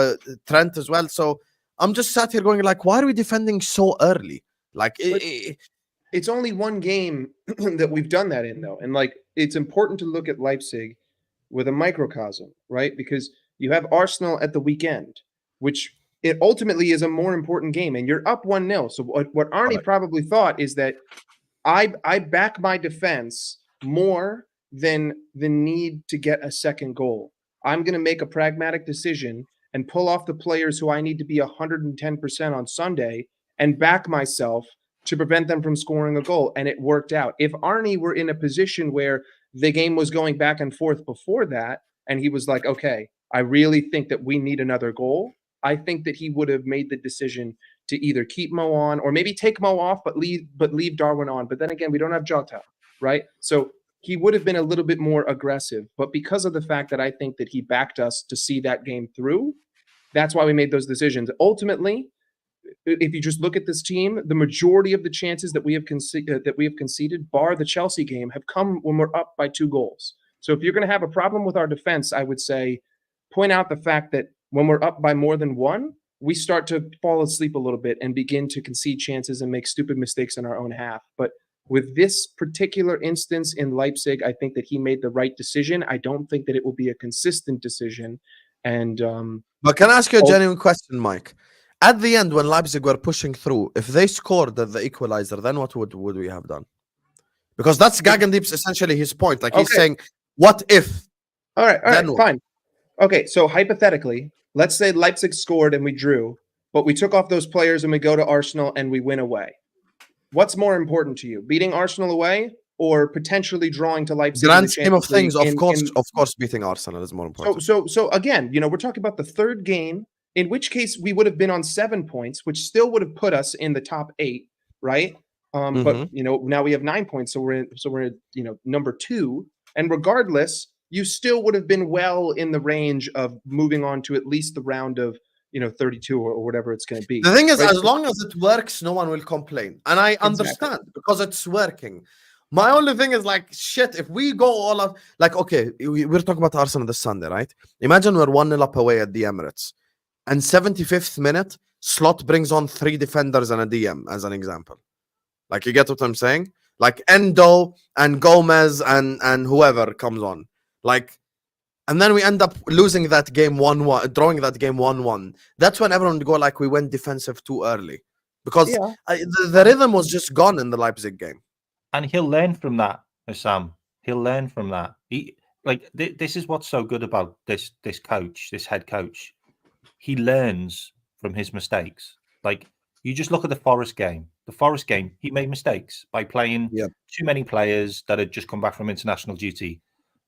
Trent as well. So I'm just sat here going like, why are we defending so early? Like it's only one game that we've done that in, though. And like, it's important to look at Leipzig with a microcosm, right? Because you have Arsenal at the weekend, which it ultimately is a more important game, and you're up 1-0. So what Arnie probably thought is that I back my defense more than the need to get a second goal. I'm going to make a pragmatic decision and pull off the players who I need to be 110% on Sunday and back myself to prevent them from scoring a goal. And it worked out. If Arnie were in a position where the game was going back and forth before that, and he was like, okay, I really think that we need another goal, I think that he would have made the decision to either keep Mo on or maybe take Mo off, but leave Darwin on. But then again, we don't have Jota, right? So he would have been a little bit more aggressive. But because of the fact that I think that he backed us to see that game through, that's why we made those decisions. Ultimately, if you just look at this team, the majority of the chances that we have conceded, bar the Chelsea game, have come when we're up by 2 goals. So if you're going to have a problem with our defense, I would say point out the fact that when we're up by more than 1, we start to fall asleep a little bit and begin to concede chances and make stupid mistakes in our own half. But with this particular instance in Leipzig, I think that he made the right decision. I don't think that it will be a consistent decision. And but can I ask you a genuine question, Mike? At the end, when Leipzig were pushing through, if they scored the equalizer, then what would we have done? Because that's Gagandeep's essentially his point. Like he's saying, what if? All right, fine. Okay, so hypothetically, let's say Leipzig scored and we drew, but we took off those players and we go to Arsenal and we win away. What's more important to you, beating Arsenal away or potentially drawing to Leipzig? in the Grand scheme of Champions League things, of in- course, in- of course, beating Arsenal is more important. So again, we're talking about the third game, in which case we would have been on 7 points, which still would have put us in the top 8, right? But now we have 9 points, so we're number 2, and regardless, you still would have been well in the range of moving on to at least the round of 32 or whatever it's going to be. The thing is, right? as long as it works, no one will complain, and I understand because it's working. My only thing is like, shit, if we go all out, like, okay, we're talking about Arsenal this Sunday, right? Imagine we're 1-0 up away at the Emirates, and 75th minute, Slot brings on 3 defenders and a DM, as an example. Like, you get what I'm saying? Like, Endo and Gomez and whoever comes on. Like, and then we end up losing that game 1-1, drawing that game 1-1. That's when everyone would go like, we went defensive too early. Because the rhythm was just gone in the Leipzig game. And he'll learn from that, Husam. He'll learn from that. This is what's so good about this head coach. He learns from his mistakes. Like, you just look at the Forest game. The Forest game, he made mistakes by playing too many players that had just come back from international duty,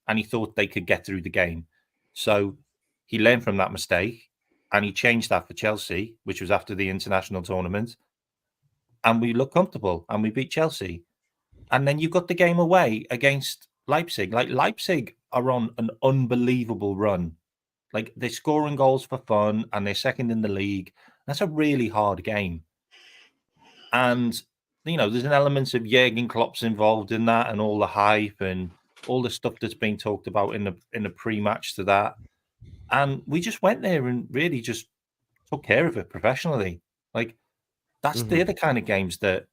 and he thought they could get through the game. So he learned from that mistake, and he changed that for Chelsea, which was after the international tournament. And we looked comfortable, and we beat Chelsea. And then you got the game away against Leipzig. Like, Leipzig are on an unbelievable run. Like, they're scoring goals for fun, and they're second in the league. That's a really hard game. And, there's an element of Jurgen Klopp's involved in that, and all the hype and all the stuff that's been talked about in the pre-match to that. And we just went there and really just took care of it professionally. Like, that's the other kind of games that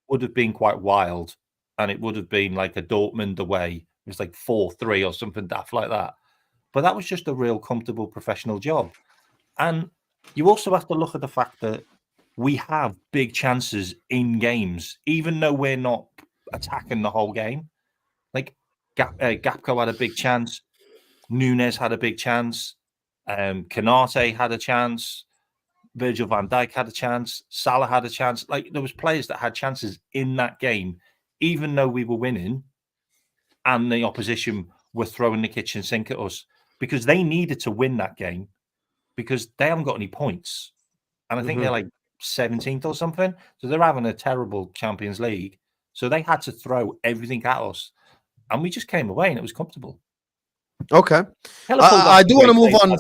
would have been quite wild, and it would have been like a Dortmund away. It was like 4-3 or something daft like that. But that was just a real comfortable professional job. And you also have to look at the fact that we have big chances in games, even though we're not attacking the whole game. Like, Gapco had a big chance. Nunes had a big chance. Kanate had a chance. Virgil van Dijk had a chance. Salah had a chance. Like, there was players that had chances in that game, even though we were winning, and the opposition were throwing the kitchen sink at us, because they needed to win that game because they haven't got any points. And I think they're like 17th or something. So they're having a terrible Champions League. So they had to throw everything at us. And we just came away and it was comfortable. Okay. I do want to move on.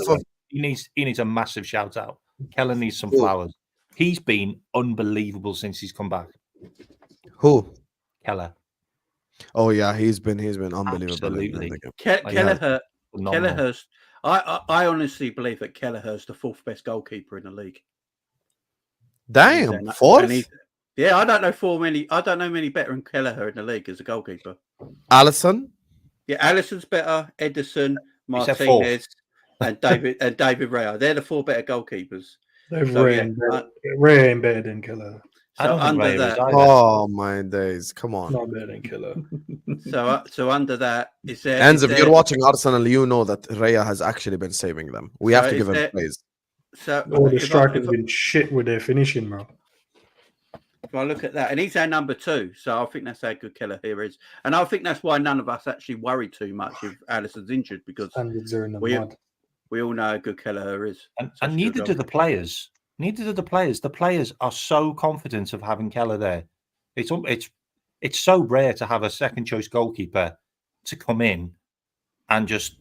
He needs a massive shout out. Keller needs some flowers. He's been unbelievable since he's come back. Who? Keller. Oh yeah, he's been unbelievable. Absolutely. Kelleher. Kelleher's. I honestly believe that Kelleher's the 4th best goalkeeper in the league. Damn, 4th? Yeah, I don't know many better than Kelleher in the league as a goalkeeper. Alisson? Yeah, Alisson's better. Ederson, Martinez, and David Raya. They're the 4 better goalkeepers. Ray ain't better than Killer. So under that, oh my days! Come on, not better than Killer. So under that, is there? And if you're watching Arsenal, you know that Raya has actually been saving them. We have to give him praise. So all the strikers been shit with their finishing, bro. If I look at that, and he's our number 2, so I think that's how good Keller here is, and I think that's why none of us actually worry too much if Alisson's injured, because we all know how good Keller is, and neither do the players. Neither do the players. The players are so confident of having Keller there. It's so rare to have a second choice goalkeeper to come in and just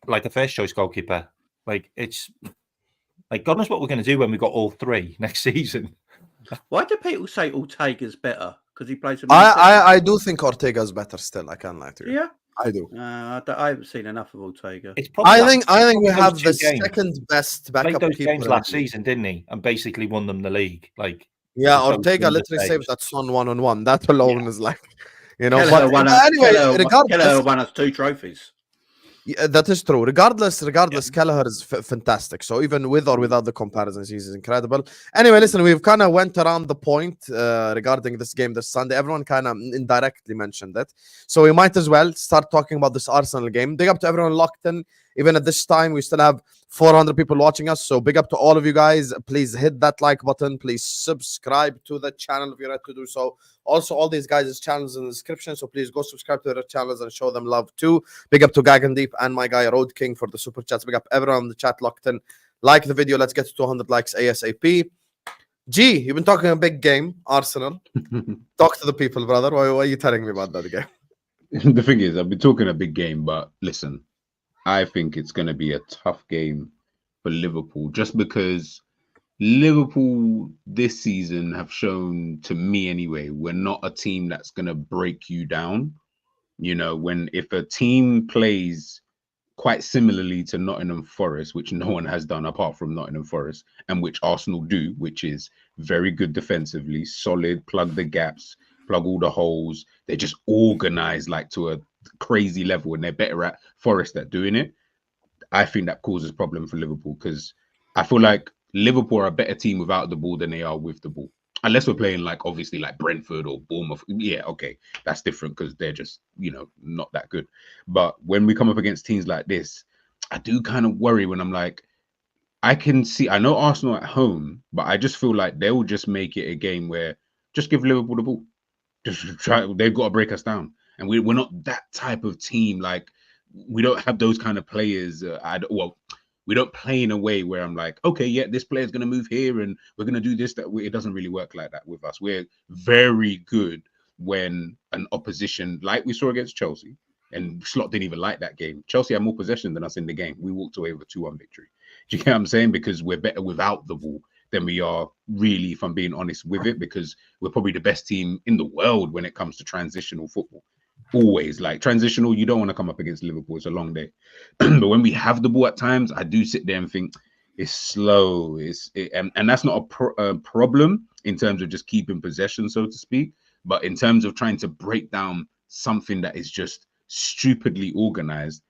like a first choice goalkeeper. Like, it's like, God knows what we're going to do when we got all 3 next season. Why do people say Ortega's better? Because he plays. I do think Ortega's better still. I can't lie to you. Yeah, I do. I haven't seen enough of Ortega. I think we have the second best backup those keeper games last season, didn't he? And basically won them the league. Like, yeah, Ortega literally saved that Son 1-on-1. That alone is like, Keller but anyway, regardless, Keller won us 2 trophies. Yeah, that is true. Regardless, Kelleher is fantastic. So even with or without the comparisons, he's incredible. Anyway, listen, we've kind of went around the point regarding this game this Sunday. Everyone kind of indirectly mentioned it. So we might as well start talking about this Arsenal game. Big up to everyone locked in Even at this time, we still have 400 people watching us. So big up to all of you guys. Please hit that like button. Please subscribe to the channel if you're ready to do so. Also, all these guys' channels in the description. So please go subscribe to their channels and show them love too. Big up to Gagandeep and my guy Road King for the super chats. Big up everyone in the chat locked in. Like the video. Let's get to 200 likes ASAP. G, you've been talking a big game, Arsenal. Talk to the people, brother. Why are you telling me about that game? The thing is, I've been talking a big game, but listen, I think it's going to be a tough game for Liverpool just because Liverpool this season have shown, to me anyway, we're not a team that's going to break you down. You know, if a team plays quite similarly to Nottingham Forest, which no one has done apart from Nottingham Forest, and which Arsenal do, which is very good defensively, solid, plug the gaps, plug all the holes. They're just organized like to a crazy level, and they're better at Forest at doing it. I think that causes problem for Liverpool because I feel like Liverpool are a better team without the ball than they are with the ball. Unless we're playing like obviously like Brentford or Bournemouth. Yeah, okay. That's different because they're just, not that good. But when we come up against teams like this, I do kind of worry when I'm like, I know Arsenal at home, but I just feel like they will just make it a game where just give Liverpool the ball. Just try, they've got to break us down. And we're not that type of team. Like, we don't have those kind of players. We don't play in a way where I'm like, okay, yeah, this player's going to move here and we're going to do this. It doesn't really work like that with us. We're very good when an opposition, like we saw against Chelsea, and Slot didn't even like that game. Chelsea had more possession than us in the game. We walked away with a 2-1 victory. Do you get what I'm saying? Because we're better without the ball than we are really, if I'm being honest with it, because we're probably the best team in the world when it comes to transitional football. Always like transitional, you don't want to come up against Liverpool. It's a long day. But when we have the ball at times, I do sit there and think it's slow. And that's not a problem in terms of just keeping possession, so to speak. But in terms of trying to break down something that is just stupidly organized,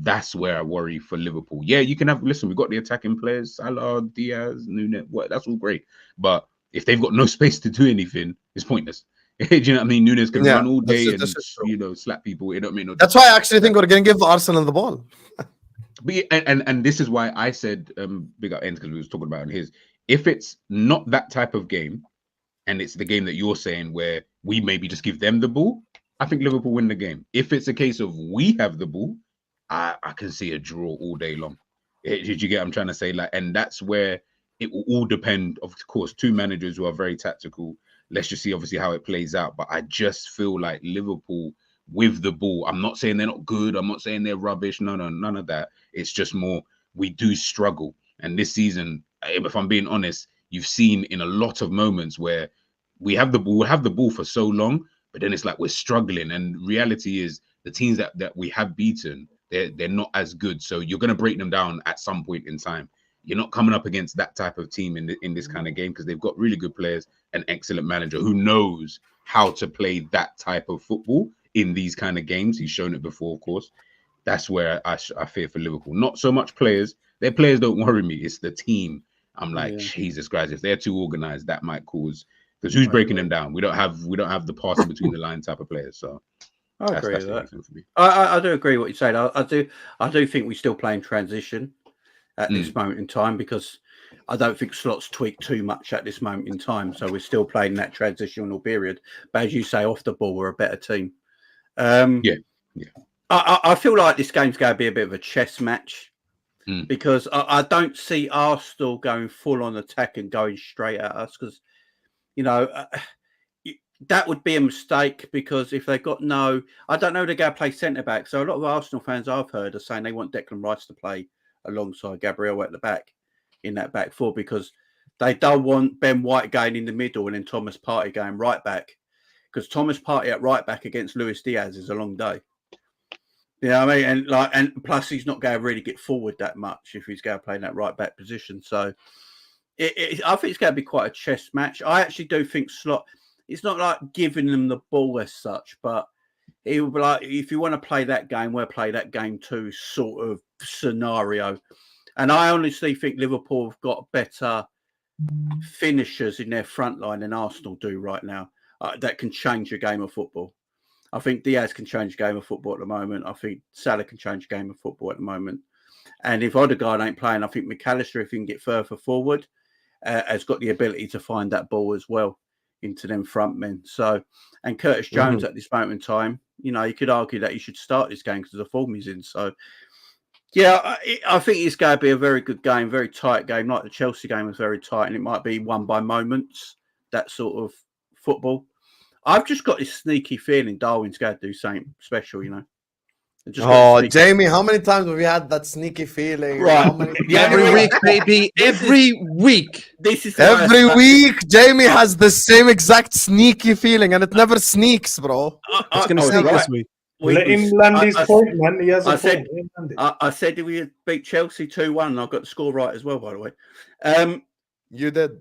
that's where I worry for Liverpool. Yeah, you can listen, we've got the attacking players, Salah, Diaz, Nunes, that's all great. But if they've got no space to do anything, it's pointless. Do you know what I mean? Nunes can run all day and slap people. It don't mean no. That's why I actually think we're going to give Arsenal the ball. But and this is why I said big up Endz, because we was talking about his. If it's not that type of game, and it's the game that you're saying where we maybe just give them the ball, I think Liverpool win the game. If it's a case of we have the ball, I can see a draw all day long. Did you get what I'm trying to say? Like, and that's where it will all depend. Of course, two managers who are very tactical. Let's just see, obviously, how it plays out. But I just feel like Liverpool with the ball, I'm not saying they're not good. I'm not saying they're rubbish. No, none of that. It's just more we do struggle. And this season, if I'm being honest, you've seen in a lot of moments where we have the ball for so long, but then it's like we're struggling. And reality is the teams that we have beaten, they're not as good. So you're going to break them down at some point in time. You're not coming up against that type of team in this kind of game because they've got really good players, an excellent manager who knows how to play that type of football in these kind of games. He's shown it before, of course. That's where I fear for Liverpool. Not so much players. Their players don't worry me. It's the team. I'm like, Jesus Christ, if they're too organized, that might cause, because who's breaking them down? We don't have the passing between the line type of players. So I agree with that. For me. I do agree with what you said. I do think we still play in transition at this moment in time, because I don't think Slot's tweaked too much at this moment in time. So we're still playing that transitional period. But as you say, off the ball, we're a better team. I feel like this game's going to be a bit of a chess match because I don't see Arsenal going full on attack and going straight at us, because, that would be a mistake, because if they've got I don't know, they're going to play centre back. So a lot of Arsenal fans I've heard are saying they want Declan Rice to play alongside Gabriel at the back in that back four, because they don't want Ben White going in the middle and then Thomas Partey going right back, because Thomas Partey at right back against Luis Diaz is a long day. You know what I mean? And plus he's not going to really get forward that much if he's going to play in that right back position. So I think it's going to be quite a chess match. I actually do think Slot, it's not like giving them the ball as such, but it will be like, if you want to play that game, we'll play that game too sort of scenario. And I honestly think Liverpool have got better finishers in their front line than Arsenal do right now that can change a game of football. I think Diaz can change a game of football at the moment. I think Salah can change a game of football at the moment. And if Odegaard ain't playing, I think McAllister, if he can get further forward, has got the ability to find that ball as well into them front men. So, and Curtis Jones at this moment in time, you know, you could argue that he should start this game because of the form he's in. So, yeah, I think it's going to be a very good game, very tight game. Like the Chelsea game was very tight, and it might be won by moments, that sort of football. I've just got this sneaky feeling Darwin's going to do something special, you know. Oh, Jamie, how many times have you had that sneaky feeling? Right. Every week, baby. Every week. This is every week. Jamie has the same exact sneaky feeling, and it never sneaks, bro. It's going to sneak this week. Let him land his point, man. He has a point. I said we would beat Chelsea 2-1, and I got the score right as well, by the way. You did.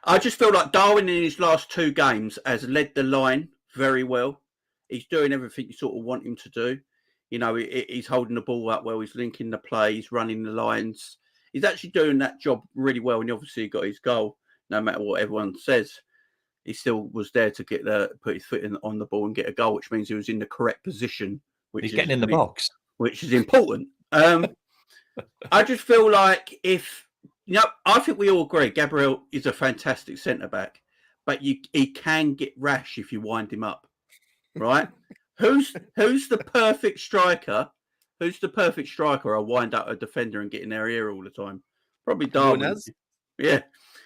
I just feel like Darwin in his last 2 games has led the line very well. He's doing everything you sort of want him to do. You know, he's holding the ball up well. He's linking the play. He's running the lines. He's actually doing that job really well. And obviously he got his goal, no matter what everyone says. He still was there to put his foot on the ball and get a goal, which means he was in the correct position. He's getting in the box. Which is important. I just feel like I think we all agree Gabriel is a fantastic centre-back, but he can get rash if you wind him up. Right? Who's the perfect striker? Who's the perfect striker? I'll wind up a defender and get in their ear all the time. Probably Darwin. Yeah.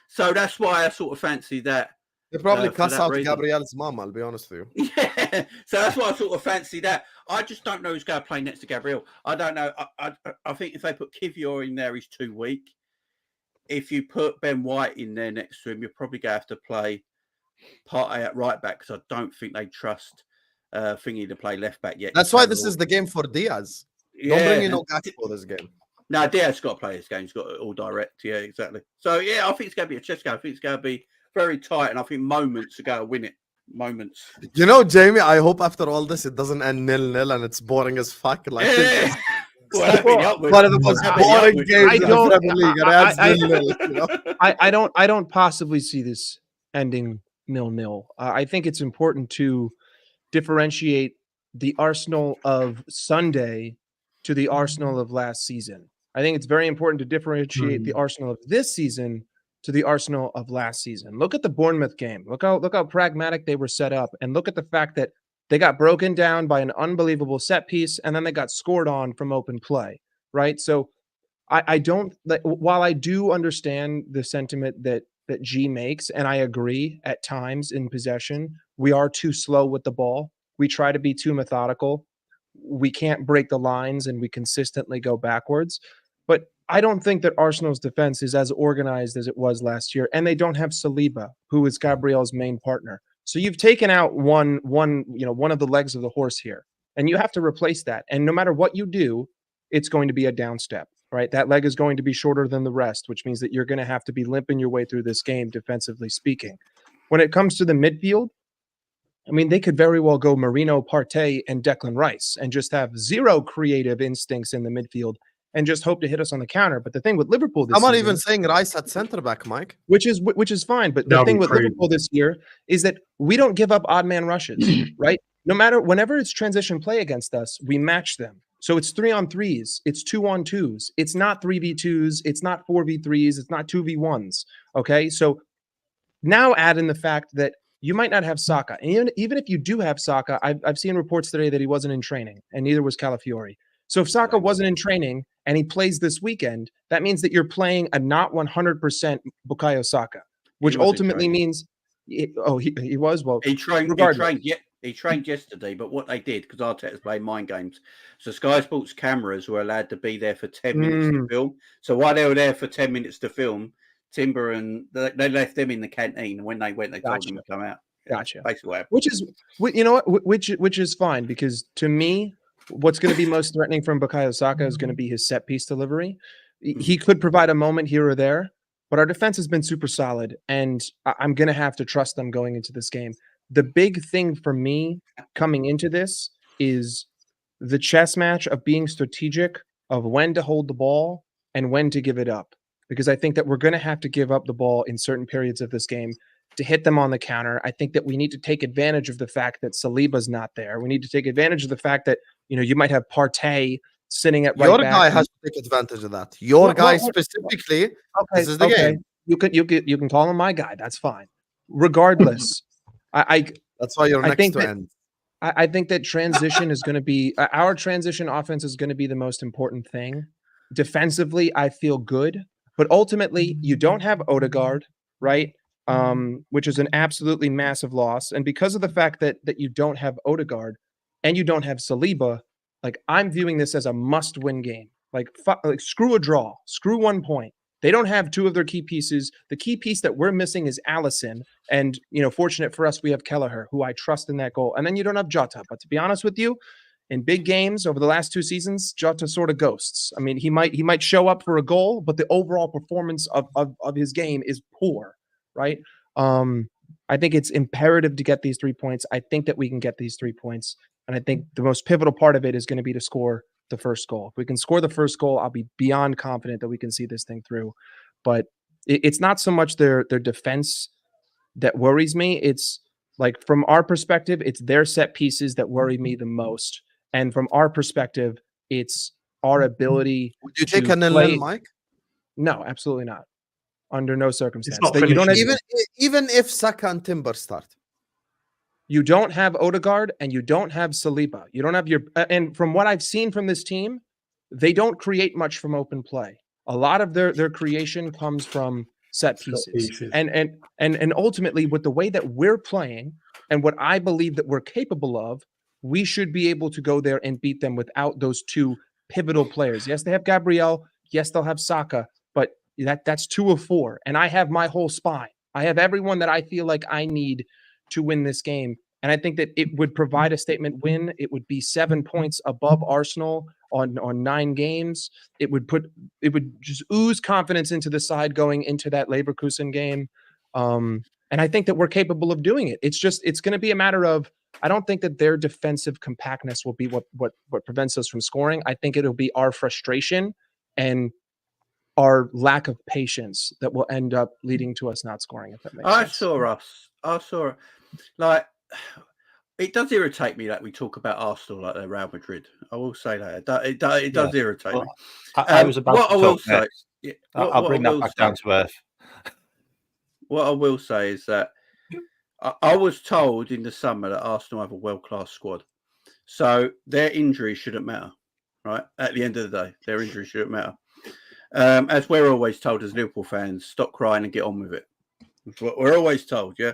So that's why I sort of fancy that. They probably cuss out Gabriel's mum, I'll be honest with you. Yeah. So that's why I sort of fancy that. I just don't know who's going to play next to Gabriel. I don't know. I think if they put Kivior in there, he's too weak. If you put Ben White in there next to him, you're probably going to have to play Partey at right back because I don't think they trust Thingy to play left back yet. That's why this is the game for Diaz. Yeah. Don't bring in no Gakpo for this game. No, Diaz's got to play this game. He's got it all direct. Yeah, exactly. So, yeah, I think it's going to be a chess game. I think it's going to be very tight, and I think moments are going to win it. Moments. You know, Jamie, I hope after all this, it doesn't end 0-0 and it's boring as fuck. Like, one of the most boring games in the Premier League. And it ends 0-0, I don't possibly see this ending 0-0. I think it's important to differentiate the Arsenal of Sunday to the Arsenal of last season. I think it's very important to differentiate the Arsenal of this season to the Arsenal of last season. Look at the Bournemouth game. Look how pragmatic they were set up, and look at the fact that they got broken down by an unbelievable set piece, and then they got scored on from open play. Right. So I don't. While I do understand the sentiment that G makes, and I agree at times in possession, we are too slow with the ball. We try to be too methodical. We can't break the lines, and we consistently go backwards. But I don't think that Arsenal's defense is as organized as it was last year, and they don't have Saliba, who is Gabriel's main partner. So you've taken out one of the legs of the horse here, and you have to replace that. And no matter what you do, it's going to be a down step, right? That leg is going to be shorter than the rest, which means that you're going to have to be limping your way through this game, defensively speaking. When it comes to the midfield, I mean, they could very well go Marino, Partey, and Declan Rice and just have zero creative instincts in the midfield and just hope to hit us on the counter. But the thing with Liverpool this I'm not Mm-hmm. even saying Rice at centre back, Mike. which is fine. But the thing with Liverpool this year is that we don't give up odd man rushes, right? Whenever it's transition play against us, we match them. So it's 3-on-3s, it's 2-on-2s, it's not 3v2s, it's not 4v3s, it's not 2v1s. Okay, so now add in the fact that you might not have Saka, and even if you do have Saka, I've seen reports today that he wasn't in training, and neither was Calafiori. So if Saka wasn't in training and he plays this weekend, that means that you're playing a not 100% Bukayo Saka, which ultimately means he was. Well, he trained yesterday, but what they did, because Arteta's played mind games, so Sky Sports cameras were allowed to be there for 10 minutes to film. So while they were there for 10 minutes to film, Timber and they left them in the canteen, and when they went, they told them to come out. Gotcha. Basically, what happened. Which is, you know what, which is fine, because to me, what's going to be most threatening from Bukayo Saka is going to be his set piece delivery. He could provide a moment here or there, but our defense has been super solid, and I'm going to have to trust them going into this game. The big thing for me coming into this is the chess match of being strategic, of when to hold the ball and when to give it up. Because I think that we're going to have to give up the ball in certain periods of this game to hit them on the counter. I think that we need to take advantage of the fact that Saliba's not there. We need to take advantage of the fact that, you might have Partey sitting at right Your back. guy has to take advantage of that. Your guy specifically. Okay, This is the game. You can call him my guy. That's fine. Regardless, That's why you're I next think to that- end. I think that transition is going to be our transition offense is going to be the most important thing. Defensively, I feel good, but ultimately, you don't have Odegaard, right? Which is an absolutely massive loss. And because of the fact that you don't have Odegaard and you don't have Saliba, like I'm viewing this as a must-win game. Like screw a draw, screw 1 point. They don't have two of their key pieces. The key piece that we're missing is Allison. And, fortunate for us, we have Kelleher, who I trust in that goal. And then you don't have Jota. But to be honest with you, in big games over the last 2 seasons, Jota sort of ghosts. I mean, he might show up for a goal, but the overall performance of his game is poor, right? I think it's imperative to get these 3 points. I think that we can get these 3 points. And I think the most pivotal part of it is going to be to score the first goal. If we can score the first goal, I'll be beyond confident that we can see this thing through. But it's not so much their defense that worries me. It's like from our perspective, it's their set pieces that worry me the most. And from our perspective, it's our ability. Would you take to an play- LL, Mike? No, absolutely not. Under no circumstance. not You don't have, Even if Saka and Timber start. you don't have Odegaard and you don't have Saliba. You don't have your and from what I've seen from this team, they don't create much from open play. A lot of their creation comes from set pieces. And ultimately with the way that we're playing and what I believe that we're capable of, we should be able to go there and beat them without those two pivotal players. Yes, they have Gabriel. Yes, they'll have Saka, but that's 2 of 4. And I have my whole spine. I have everyone that I feel like I need to win this game. And I think that it would provide a statement win. It would be 7 points above Arsenal on 9 games. It would just ooze confidence into the side going into that Leverkusen game. And I think that we're capable of doing it. It's going to be a matter of, I don't think that their defensive compactness will be what prevents us from scoring. I think it'll be our frustration and our lack of patience that will end up leading to us not scoring, if that makes sense. I saw like it does irritate me that we talk about Arsenal like they're Real Madrid. I will say that it does irritate me. I was about what to I will talk say. next. I'll bring that back down to earth. What I will say is that I was told in the summer that Arsenal have a world-class squad, so their injuries shouldn't matter. Right at the end of the day, their injuries shouldn't matter. As we're always told as Liverpool fans, stop crying and get on with it. That's what we're always told. Yeah.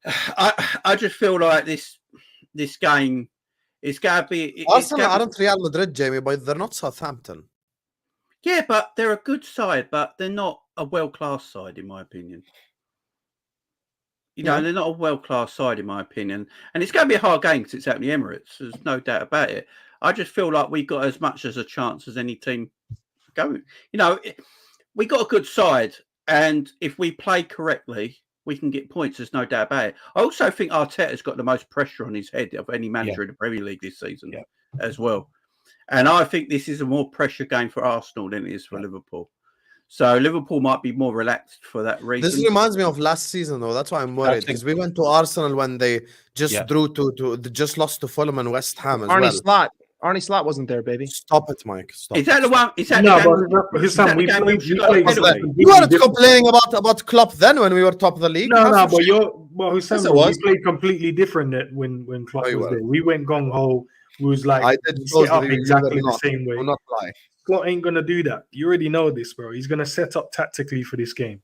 I just feel like this game is going to be. Arsenal aren't Real Madrid, Jamie, but they're not Southampton. Yeah, but they're a good side, but they're not a world-class side, in my opinion. They're not a world-class side, in my opinion. And it's going to be a hard game because it's at the Emirates. There's no doubt about it. I just feel like we got as much as a chance as any team going. We got a good side, and if we play correctly, we can get points. There's no doubt about it. I also think Arteta's got the most pressure on his head of any manager in the Premier League this season as well. And I think this is a more pressure game for Arsenal than it is for Liverpool. So Liverpool might be more relaxed for that reason. This reminds me of last season, though. That's why I'm worried because we went to Arsenal when they just drew just lost to Fulham and West Ham as well. Arnie Slot wasn't there, baby. Stop it, Mike. Stop. Is that the one? Is that no, the Husam, we played. You weren't complaining about Klopp then when we were top of the league. No, but Husam, yes, we played completely different when Klopp was there. We went gung ho. We was like, I did set up exactly the same way. Will not lie. Klopp ain't gonna do that. You already know this, bro. He's gonna set up tactically for this game.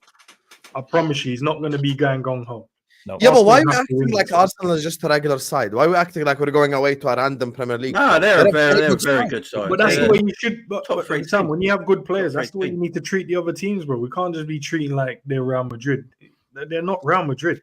I promise you, he's not gonna be going gung ho. No. Yeah, but why are we acting like Arsenal is just a regular side? Why are we acting like we're going away to a random Premier League? No, they're a very good side. But that's the way you should. But Sam, when you have good players, Top that's the way you need to treat the other teams, bro. We can't just be treating like they're Real Madrid. They're not Real Madrid.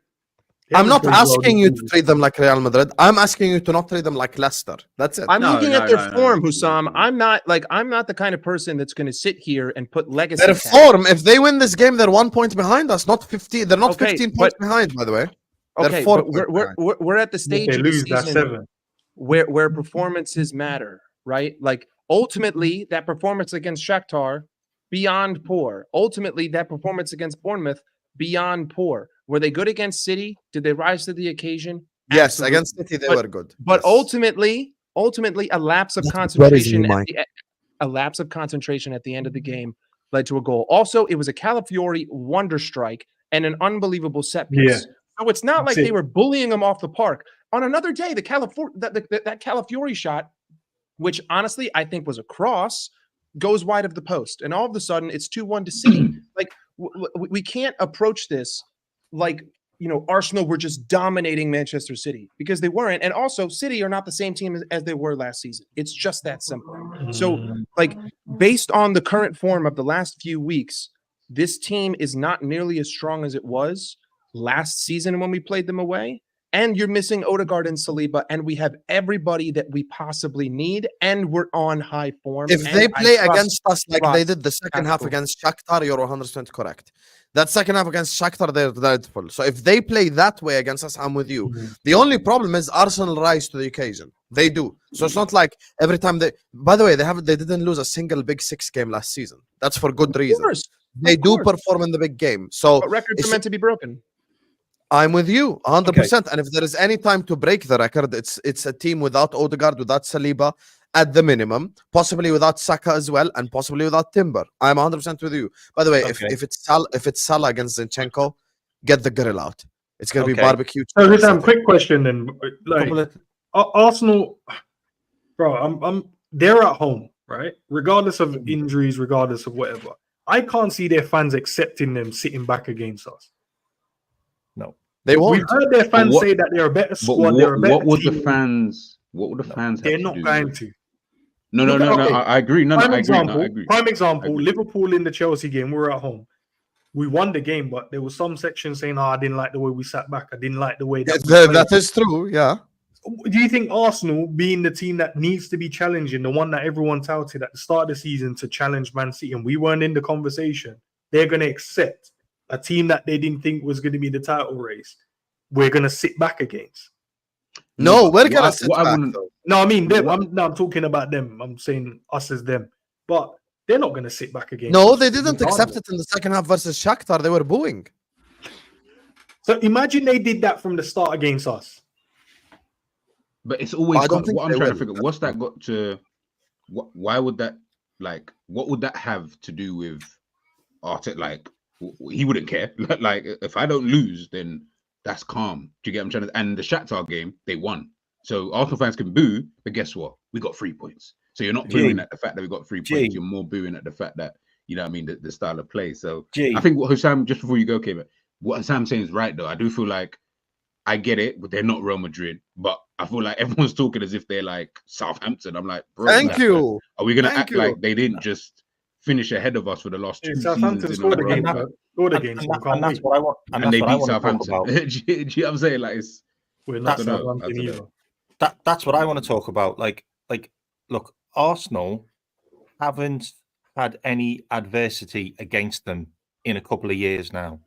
I'm not asking you to treat them like Real Madrid. I'm asking you to not treat them like Leicester. That's it. I'm looking at their form, Husam. I'm not the kind of person that's going to sit here and put legacy. Their form. If they win this game, they're 1 point behind us. Not 15. They're not 15 points behind, by the way. Okay, but we're at the stage of the season where performances matter, right? Like ultimately, that performance against Shakhtar, beyond poor. Ultimately, that performance against Bournemouth, beyond poor. Were they good against City? Did they rise to the occasion? Yes, against City they were good. But ultimately, Ultimately, a lapse of That's concentration Mike. a lapse of concentration at the end of the game led to a goal. Also, it was a Calafiori wonder strike and an unbelievable set piece. Yeah. So it's not like That's they it. were bullying him off the park. On another day, that Calafiori shot, which honestly I think was a cross, goes wide of the post, and all of a sudden it's 2-1 to City. Like we can't approach this like, you know, Arsenal were just dominating Manchester City, because they weren't. And also, City are not the same team as they were last season. It's just that simple. So, like, based on the current form of the last few weeks, this team is not nearly as strong as it was last season when we played them away. And you're missing Odegaard and Saliba, and we have everybody that we possibly need, and we're on high form. If and they I play trust against us like they Klopp's did the second half tactical. against Shakhtar, you're 100% correct. That second half against Shakhtar, they're dreadful. So if they play that way against us, I'm with you. The only problem is Arsenal rise to the occasion. They do. So it's not like every time they. By the way, they didn't lose a single Big Six game last season. That's for good reason. They do perform in the big game. So But records it's- are meant to be broken. I'm with you 100%. And if there is any time to break the record, it's a team without Odegaard, without Saliba at the minimum, possibly without Saka as well, and possibly without Timber. I'm 100% with you. By the way, if it's Salah against Zinchenko, get the grill out. It's gonna be barbecue. So Husam, quick question then. Like Arsenal, bro, they're at home, right? Regardless of injuries, regardless of whatever. I can't see their fans accepting them sitting back against us. No. They won't. We've heard their fans say that they're a better squad. What would the fans have They're to not do? going to. No. I agree. I agree. Prime example, Liverpool in the Chelsea game, we were at home. We won the game, but there was some section saying, I didn't like the way we sat back. I didn't like the way that that is true, yeah. Do you think Arsenal, being the team that needs to be challenging, the one that everyone touted at the start of the season to challenge Man City, and we weren't in the conversation, they're going to accept a team that they didn't think was going to be the title race, we're going to sit back against? No, we're going to sit back. No, I mean, them. I'm talking about them. I'm saying us as them. But they're not going to sit back against No, us. they didn't accept it in the second half versus Shakhtar. They were booing. So imagine they did that from the start against us. But it's always what I'm trying to figure. What's that got to? Why would that what would that have to do with Arteta? Like he wouldn't care. Like if I don't lose, then that's calm. Do you get what I'm trying to? And the Shakhtar game, they won. So Arsenal fans can boo, but guess what? We got 3 points. So you're not booing at the fact that we got 3 points. You're more booing at the fact that, you know what I mean, the style of play. So I think what Husam, just before you go, Kmack, what Husam's saying is right, though. I do feel like I get it, but they're not Real Madrid. But I feel like everyone's talking as if they're like Southampton. I'm like, bro. Thank you. Are we going to act like they didn't just finish ahead of us for the last 2 Southampton seasons? scored again. And that's what I want. And they beat Southampton. Do you know what I'm saying? Like, it's... We're not Southampton either. That's what I want to talk about. Like, look, Arsenal haven't had any adversity against them in a couple of years now.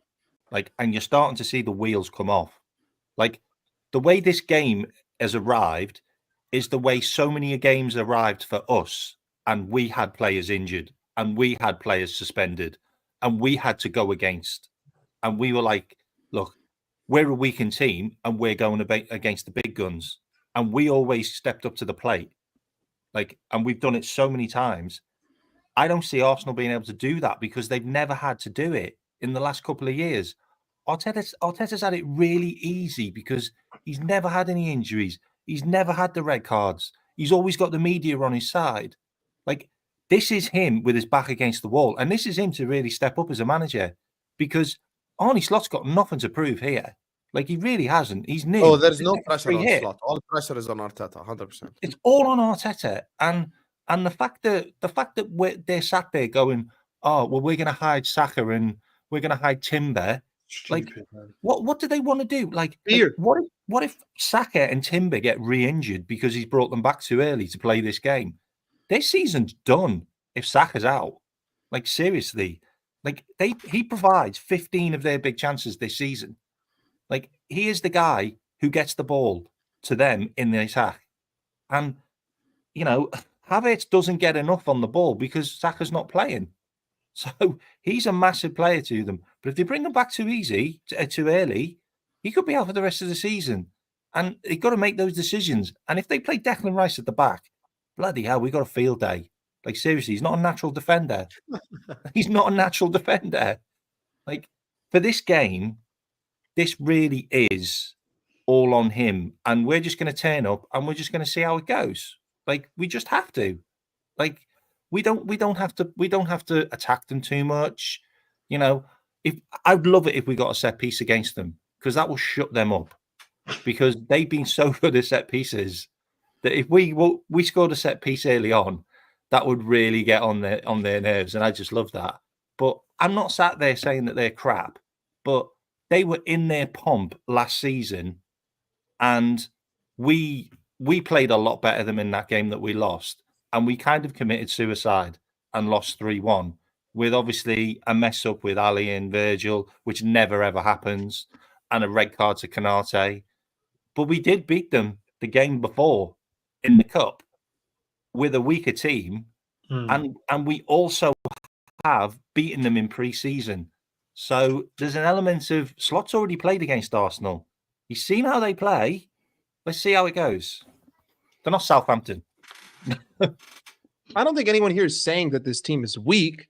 Like, and you're starting to see the wheels come off. Like, the way this game has arrived is the way so many games arrived for us, and we had players injured, and we had players suspended, and we had to go against. And we were like, look, we're a weakened team, and we're going against the big guns. And we always stepped up to the plate. Like, and we've done it so many times. I don't see Arsenal being able to do that because they've never had to do it in the last couple of years. Arteta's had it really easy because he's never had any injuries. He's never had the red cards. He's always got the media on his side. Like, this is him with his back against the wall. And this is him to really step up as a manager because Arne Slot's got nothing to prove here. Like, he really hasn't. He's new. Oh, there's no pressure on Slot. All pressure is on Arteta, 100%. It's all on Arteta. And the fact that they're sat there going, oh, well, we're going to hide Saka and we're going to hide Timber. Stupid, like, man. What do they want to do? Like what if Saka and Timber get re-injured because he's brought them back too early to play this game? Their season's done if Saka's out. Like, seriously. Like, he provides 15 of their big chances this season. Like, he is the guy who gets the ball to them in the attack. And, you know, Havertz doesn't get enough on the ball because Saka's not playing. So he's a massive player to them. But if they bring him back too easy, too early, he could be out for the rest of the season. And they've got to make those decisions. And if they play Declan Rice at the back, bloody hell, we got a field day. Like, seriously, he's not a natural defender. He's not a natural defender. Like, for this game, this really is all on him. And we're just going to turn up and we're just going to see how it goes. Like, we just have to. Like, we don't have to attack them too much. You know, if I'd love it if we got a set piece against them, because that will shut them up. Because they've been so good at set pieces that if we scored a set piece early on, that would really get on their nerves, and I just love that. But I'm not sat there saying that they're crap, but they were in their pomp last season, and we played a lot better than in that game that we lost, and we kind of committed suicide and lost 3-1 with obviously a mess up with Ali and Virgil, which never ever happens, and a red card to Canate. But we did beat them the game before in the cup with a weaker team, and we also have beaten them in pre-season. So there's an element of Slot's already played against Arsenal. He's seen how they play. Let's see how it goes. They're not Southampton. I don't think anyone here is saying that this team is weak.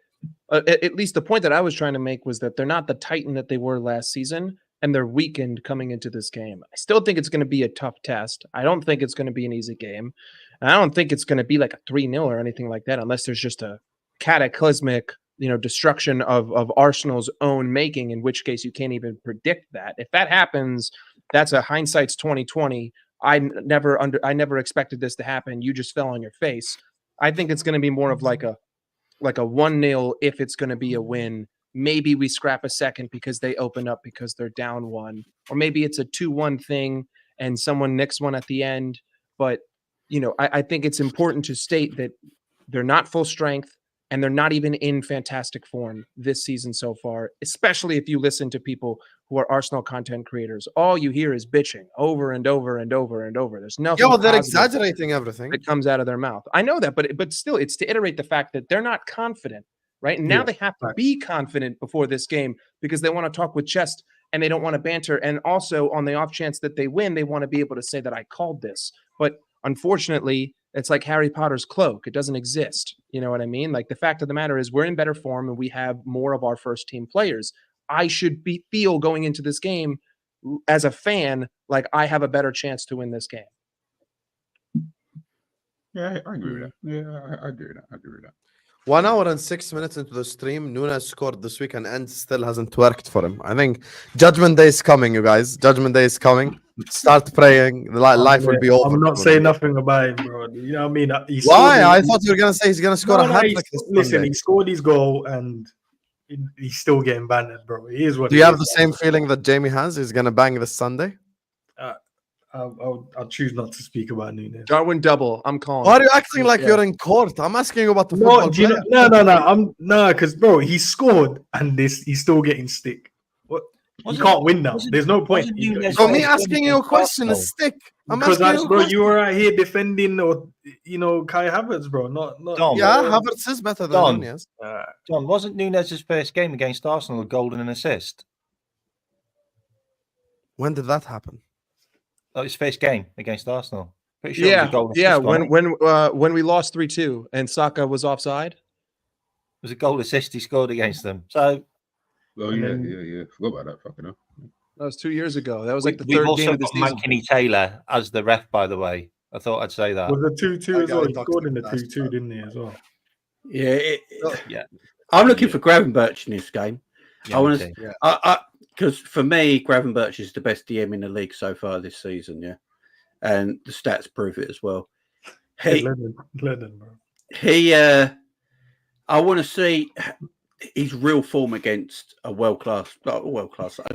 At least the point that I was trying to make was that they're not the Titan that they were last season, and they're weakened coming into this game. I still think it's going to be a tough test. I don't think it's going to be an easy game. And I don't think it's going to be like a 3-0 or anything like that, unless there's just a cataclysmic, destruction of Arsenal's own making, in which case you can't even predict that. If that happens, that's a hindsight's 2020. I never expected this to happen. You just fell on your face. I think it's going to be more of like a 1-0 if it's going to be a win. Maybe we scrap a second because they open up because they're down 1, or maybe it's a 2-1 thing and someone nicks one at the end. But, I think it's important to state that they're not full strength and they're not even in fantastic form this season so far, especially if you listen to people who are Arsenal content creators. All you hear is bitching over and over and over and over. There's nothing. Yeah, they're exaggerating everything that comes out of their mouth. I know that, but still, it's to iterate the fact that they're not confident. Right now, they have to be confident before this game because they want to talk with chest and they don't want to banter. And also, on the off chance that they win, they want to be able to say that I called this. But unfortunately, it's like Harry Potter's cloak. It doesn't exist. You know what I mean? Like, the fact of the matter is we're in better form and we have more of our first team players. I should feel going into this game as a fan like I have a better chance to win this game. Yeah, I agree with that. Yeah, I agree with that. I agree with that. 1 hour and 6 minutes into the stream, Nunes scored this week and Endz still hasn't worked for him. I think Judgment Day is coming, you guys. Judgment Day is coming. Start praying. Life will be over. I'm not saying nothing about him, bro. You know what I mean? Why? I thought you were going to say he's going to score a hat-trick. Listen, he scored his goal and he's still getting banned, bro. It is what Do you have the same feeling that Jamie has? He's going to bang this Sunday? I'll choose not to speak about Nunes. Darwin double. I'm calling. Why are you acting like you're in court? I'm asking you about the football player. No, because bro, he scored and he's still getting stick. What? He can't win now. There's no point. So me asking you a question is stick. Because bro, you were out here defending Kai Havertz, bro. Not yeah, Havertz is better than Nunes. John, wasn't Nunes' first game against Arsenal a goal and an assist? When did that happen? Oh, his first game against Arsenal. Pretty sure it was a goal assist, when we lost 3-2 and Saka was offside. It was a goal assist he scored against them. So, yeah. Forgot about that. Fucking hell. That was 2 years ago. That was like the third game of the season. Mankini Taylor as the ref, by the way. I thought I'd say that. Was the 2-2 as well? He scored in the 2-2, didn't he, as well? Yeah. I'm looking for Gravenberch in this game. Yeah, I want to. Because for me, Gravenberch is the best DM in the league so far this season, and the stats prove it as well. Lennon, bro. I want to see his real form against a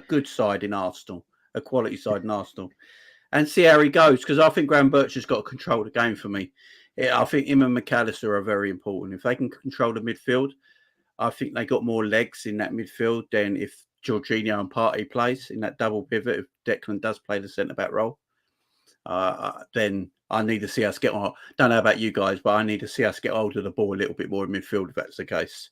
good side in Arsenal, a quality side in Arsenal, and see how he goes. Because I think Gravenberch has got to control the game for me. I think him and McAllister are very important. If they can control the midfield, I think they got more legs in that midfield than if Jorginho and Partey plays in that double pivot. If Declan does play the centre-back role, then I need to see us get on. Don't know about you guys, but I need to see us get hold of the ball a little bit more in midfield if that's the case.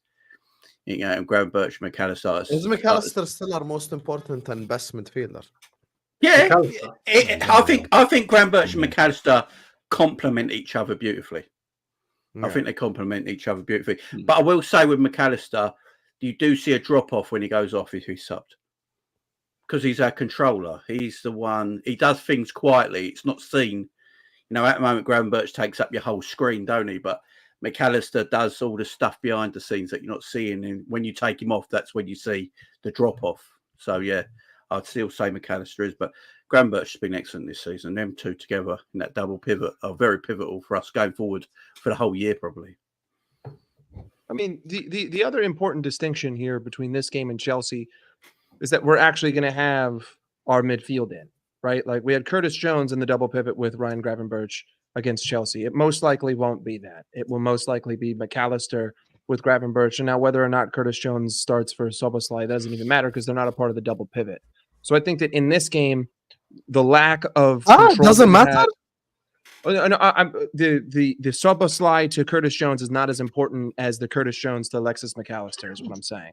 And Gravenberch, McAllister. Is McAllister still our most important and best midfielder? Yeah, Yeah, McAllister. I think Graham Birch and McAllister complement each other beautifully. I Yeah. think they complement each other beautifully. But I will say with McAllister, you do see a drop off when he goes off if he's subbed. Because he's our controller. He's the one, he does things quietly. It's not seen. You know, at the moment, Graham Birch takes up your whole screen, don't he? But McAllister does all the stuff behind the scenes that you're not seeing. And when you take him off, that's when you see the drop off. So, yeah, I'd still say McAllister is. But Graham Birch has been excellent this season. Them two together in that double pivot are very pivotal for us going forward for the whole year, probably. I mean, the other important distinction here between this game and Chelsea is that we're actually going to have our midfield in, right? Like we had Curtis Jones in the double pivot with Ryan Gravenberch against Chelsea. It most likely won't be that. It will most likely be McAllister with Gravenberch. And now whether or not Curtis Jones starts for Szoboszlai doesn't even matter because they're not a part of the double pivot. So I think that in this game, the lack of control doesn't matter. The Szoboszlai to Curtis Jones is not as important as the Curtis Jones to Alexis McAllister is what I'm saying.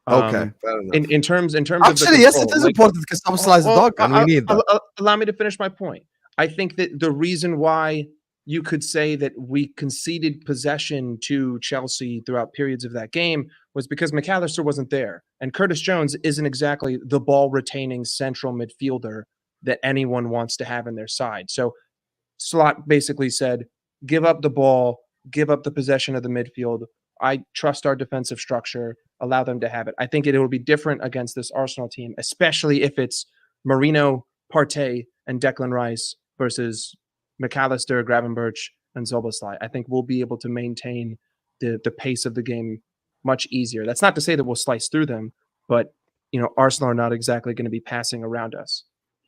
Okay, fair enough. In terms Actually, of the yes, control, it is important because Szoboszlai is a dog, and we need that. Allow me to finish my point. I think that the reason why you could say that we conceded possession to Chelsea throughout periods of that game was because McAllister wasn't there, and Curtis Jones isn't exactly the ball-retaining central midfielder that anyone wants to have in their side. So Slot basically said, give up the ball, give up the possession of the midfield. I trust our defensive structure, allow them to have it. I think it will be different against this Arsenal team, especially if it's Marino, Partey, and Declan Rice versus McAllister, Gravenberch, and Szoboszlai. I think we'll be able to maintain the pace of the game much easier. That's not to say that we'll slice through them, but Arsenal are not exactly going to be passing around us.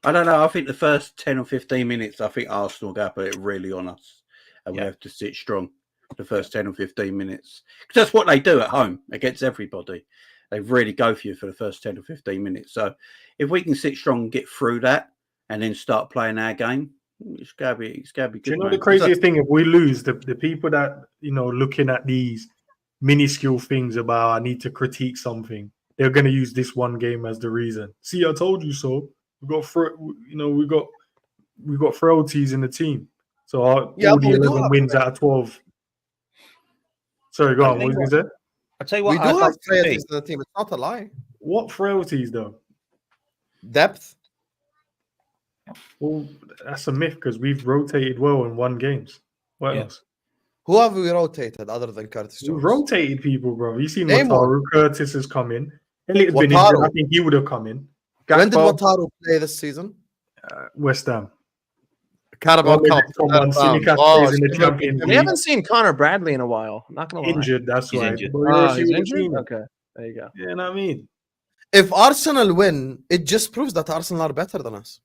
I don't know. I think the first 10 or 15 minutes, I think Arsenal go put it really on us. And we have to sit strong the first 10 or 15 minutes. Because that's what they do at home against everybody. They really go for you for the first 10 or 15 minutes. So if we can sit strong and get through that and then start playing our game, it's gotta be good. Do you know the craziest thing? If we lose, the people that, looking at these minuscule things about I need to critique something, they're going to use this one game as the reason. See, I told you so. We got frailties in the team. So all the 11 wins out of 12. Sorry, go on. What was you going to say? I'll tell you what. We do have frailties in the team. It's not a lie. What frailties, though? Depth. Well, that's a myth because we've rotated well and won games. What else? Who have we rotated other than Curtis Jones? We've rotated people, bro. You see Name Wataru, Curtis has come in. Elliott's been injured. I think he would have come in. When did Wataru play this season? West Ham. Carabao Cup. We haven't seen Connor Bradley in a while. I'm not going to lie. Injured, that's He's why. injured. He's injured? Okay, there you go. Yeah, you know what I mean? If Arsenal win, it just proves that Arsenal are better than us.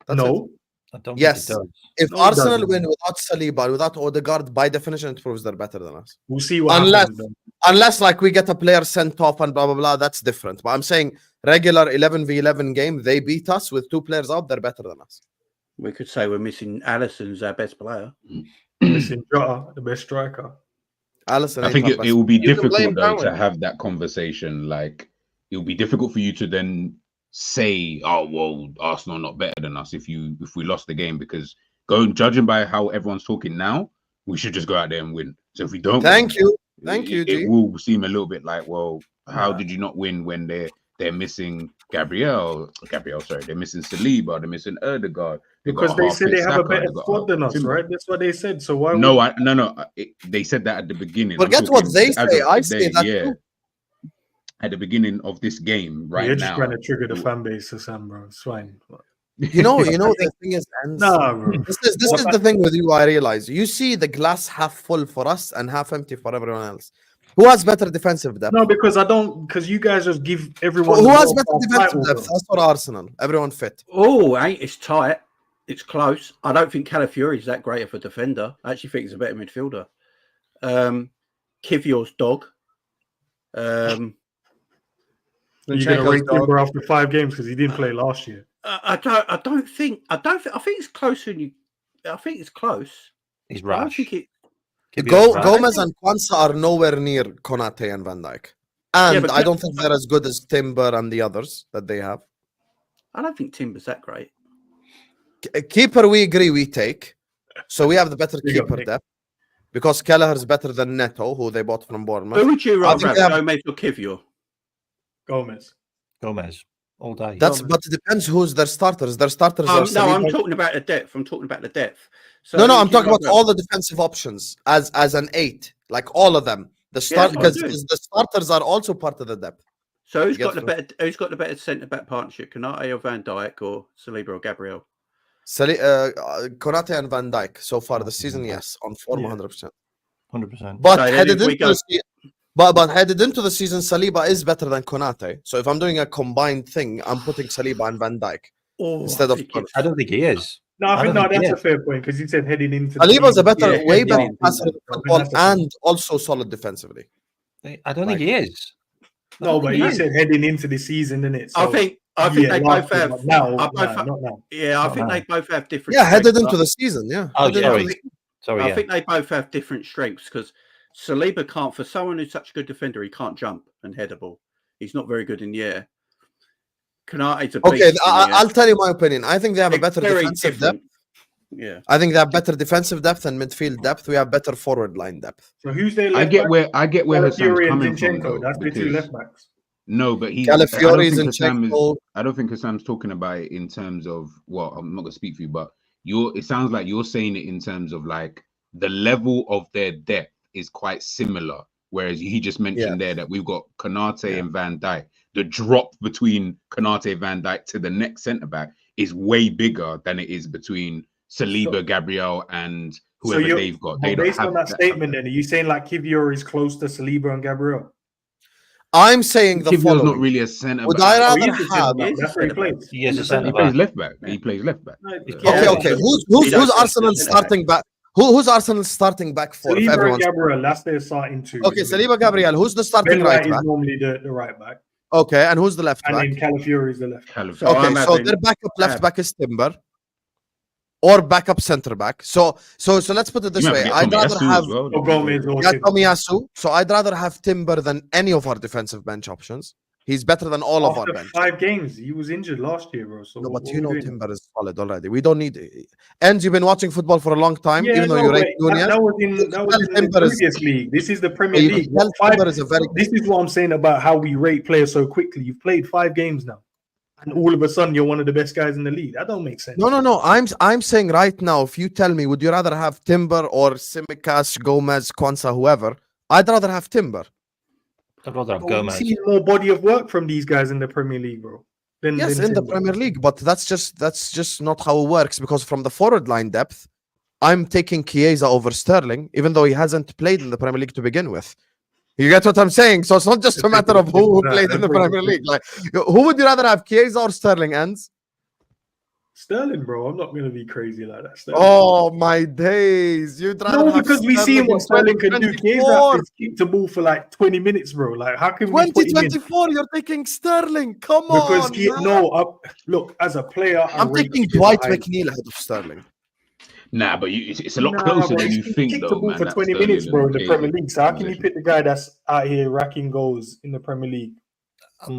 That's no. It. I don't yes. think it does. If Arsenal win without Saliba, without Odegaard, by definition, it proves they're better than us. We'll see what happens. Unless like we get a player sent off and blah, blah, blah, that's different. But I'm saying regular 11v11 game, they beat us with 2 players out, they're better than us. We could say we're missing Alisson as our best player. Missing Jota, the best striker. Alisson, I think it will be difficult though Darwin to have that conversation. Like it will be difficult for you to then say, "Oh, well, Arsenal not better than us." If we lost the game, because judging by how everyone's talking now, we should just go out there and win. So if we don't, thank you, G. It will seem a little bit like, well, how did you not win when they're missing Gabriel? Sorry, they're missing Saliba, they're missing Odegaard. Because they said they have a better squad than us, right? That's what they said. So why? No, they said that at the beginning. Forget what they say. I say that too. At the beginning of this game, right now. You're just trying to trigger the fan base, Husam, bro. It's fine. You know the thing is, Endz, bro. This is the thing with you. I realize you see the glass half full for us and half empty for everyone else. Who has better defensive depth? No, because you guys just give everyone. Who has better defensive depth? That's for Arsenal. Everyone fit. Oh, it's tight. It's close. I don't think Calafiori is that great of a defender. I actually think he's a better midfielder. Kivior's dog. You're gonna rate Timber after 5 games because he didn't play last year. I think it's closer than you. I think it's close. He's rash. Gomez and Kwanzaa are nowhere near Konate and Van Dijk. And I don't think they're as good as Timber and the others that they have. I don't think Timber's that great. Keeper, we agree we take. So we have the better Big up, keeper Nick. depth because Kelleher is better than Neto, who they bought from Bournemouth. Who would you I rather think have, they have- Gomez or Kivior? Gomez. Gomez all day. But it depends who's their starters. Their starters are No, I'm Saliba. talking about the depth. I'm talking about the depth. So No, who I'm would you talking about rather have? all the defensive options as an 8, like all of them. The start that's what I'm because doing. the starters are also part of the depth. So who's You got get the better centre back partnership, Konate or Van Dijk or Saliba or Gabriel? Konate and Van Dijk so far this season, yes, on form Yeah. 100%. 100%. But So then headed if we into the but headed into the season, Saliba is better than Konate. So if I'm doing a combined thing, I'm putting Saliba and Van Dijk instead of Konate. I don't think he is. No, I think don't think he that's a is. fair point because you said heading into. Saliba's a better, Yeah, way yeah, better yeah. passer of football and also solid defensively. I don't think he is. I No, don't but think he you is. said heading into the season, innit? I think they both have. Now, I both have- not now. Yeah, I Not think now. they both have different. Yeah, headed strengths. into the season. Yeah. Oh, Headed sorry. into the- Sorry, I yeah. think they both have different strengths because Saliba can't, for someone who's such a good defender, he can't jump and head a ball. He's not very good in the air. Konate's a beast Okay, in the air. I'll tell you my opinion. I think they have a It's better very defensive different. depth. Yeah. I think they have better defensive depth and midfield depth. We have better forward line depth. So who's their I left get back? where Hassan's Calafiori and coming from, Zinchenko. though, That's the two because left backs. no, but he's. Calafiori, Zinchenko. Zinchenko. I don't think Hassan's talking about it in terms of. Well, I'm not gonna speak for you, but it sounds like you're saying it in terms of like the level of their depth is quite similar. Whereas he just mentioned there that we've got Konate and Van Dijk. The drop between Konate and Van Dijk to the next centre back is way bigger than it is between Saliba, Gabriel, and whoever they've got. They don't based have on that statement, then are you saying like Kivior is close to Saliba and Gabriel? I'm saying the Kivior's following. not really a centre Would back. I Oh, rather he's a have? centre back. That's where he plays. He is a He centre plays back. left back. He plays left back. Okay, Yeah, okay. he Who's does play Arsenal's centre back. starting back? Who's Arsenal's starting back for? If Saliba and everyone's Gabriel, that's their starting two. okay, Saliba, Gabriel. Who's the starting Ben right White is back? normally the right back, Okay, and who's the left and back? then Calafiori is the left. So Okay, I'm so having- their backup left back is Timber, or backup centre back. So let's put it this way. I'd rather have Or Gomez or Timber. Tomiyasu. So I'd rather have Timber than any of our defensive bench options. He's better than all of our After bench. 5 games, he was injured last year, bro. So No, but what you we know doing? Timber is solid already. We don't need. And you've been watching football for a long time, Yeah, even though no, you rate wait, Nunez. that was in the Timber is- previous league. This is the Premier You League. can tell What, Timber is a very. this is what I'm saying about how we rate players so quickly. You've played 5 games now, and all of a sudden you're one of the best guys in the league. That don't make sense. No. I'm saying right now, if you tell me, would you rather have Timber or Simicas, Gomez, Kwanzaa, whoever? I'd rather have Timber. I'd rather have But we've Gomez. seen more body of work from these guys in the Premier League, bro. Yes, in the Premier League, but that's just not how it works. Because from the forward line depth, I'm taking Chiesa over Sterling, even though he hasn't played in the Premier League to begin with. You get what I'm saying? So it's not just a matter of who played in the Premier League. Like, who would you rather have, Chiesa or Sterling? Endz? Sterling, bro. I'm not going to be crazy like that. Sterling. Oh my days! You'd rather No, have because we Sterling seen what in Sterling can do. 2024. Chiesa is kicked the ball for like 20 minutes, bro. Like, how can we put him in? 2024, you're taking Sterling. Come Because on. look, as a player, I'm taking Dwight McNeil ahead of Sterling. Nah, but it's a lot closer than you think, kicked though, the ball man. for That's 20 Sterling minutes, bro, in the and Premier Chiesa. League. So how can you pick the guy that's out here racking goals in the Premier League? I'm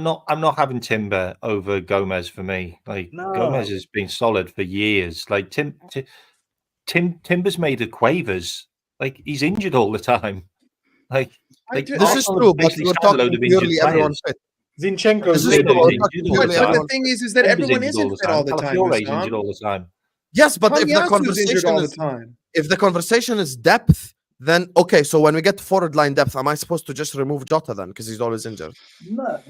not having Timber over Gomez for me. Like No. Gomez has been solid for years. Like Timber's made of quavers. Like he's injured all the time. Like I do- This is Arsenal true, but basically we're signed a talking load of injured purely everyone players. fit. Zinchenko's This is later. true. Timber's injured all But the the time. thing is that Timber's everyone injured all isn't the fit all time. the time. Calafiore's Husam. injured all the time. Yes, but if the Tomiyasu's injured conversation all the is time. if the conversation is depth, then okay. So when we get forward line depth, am I supposed to just remove Jota then because he's always injured? No.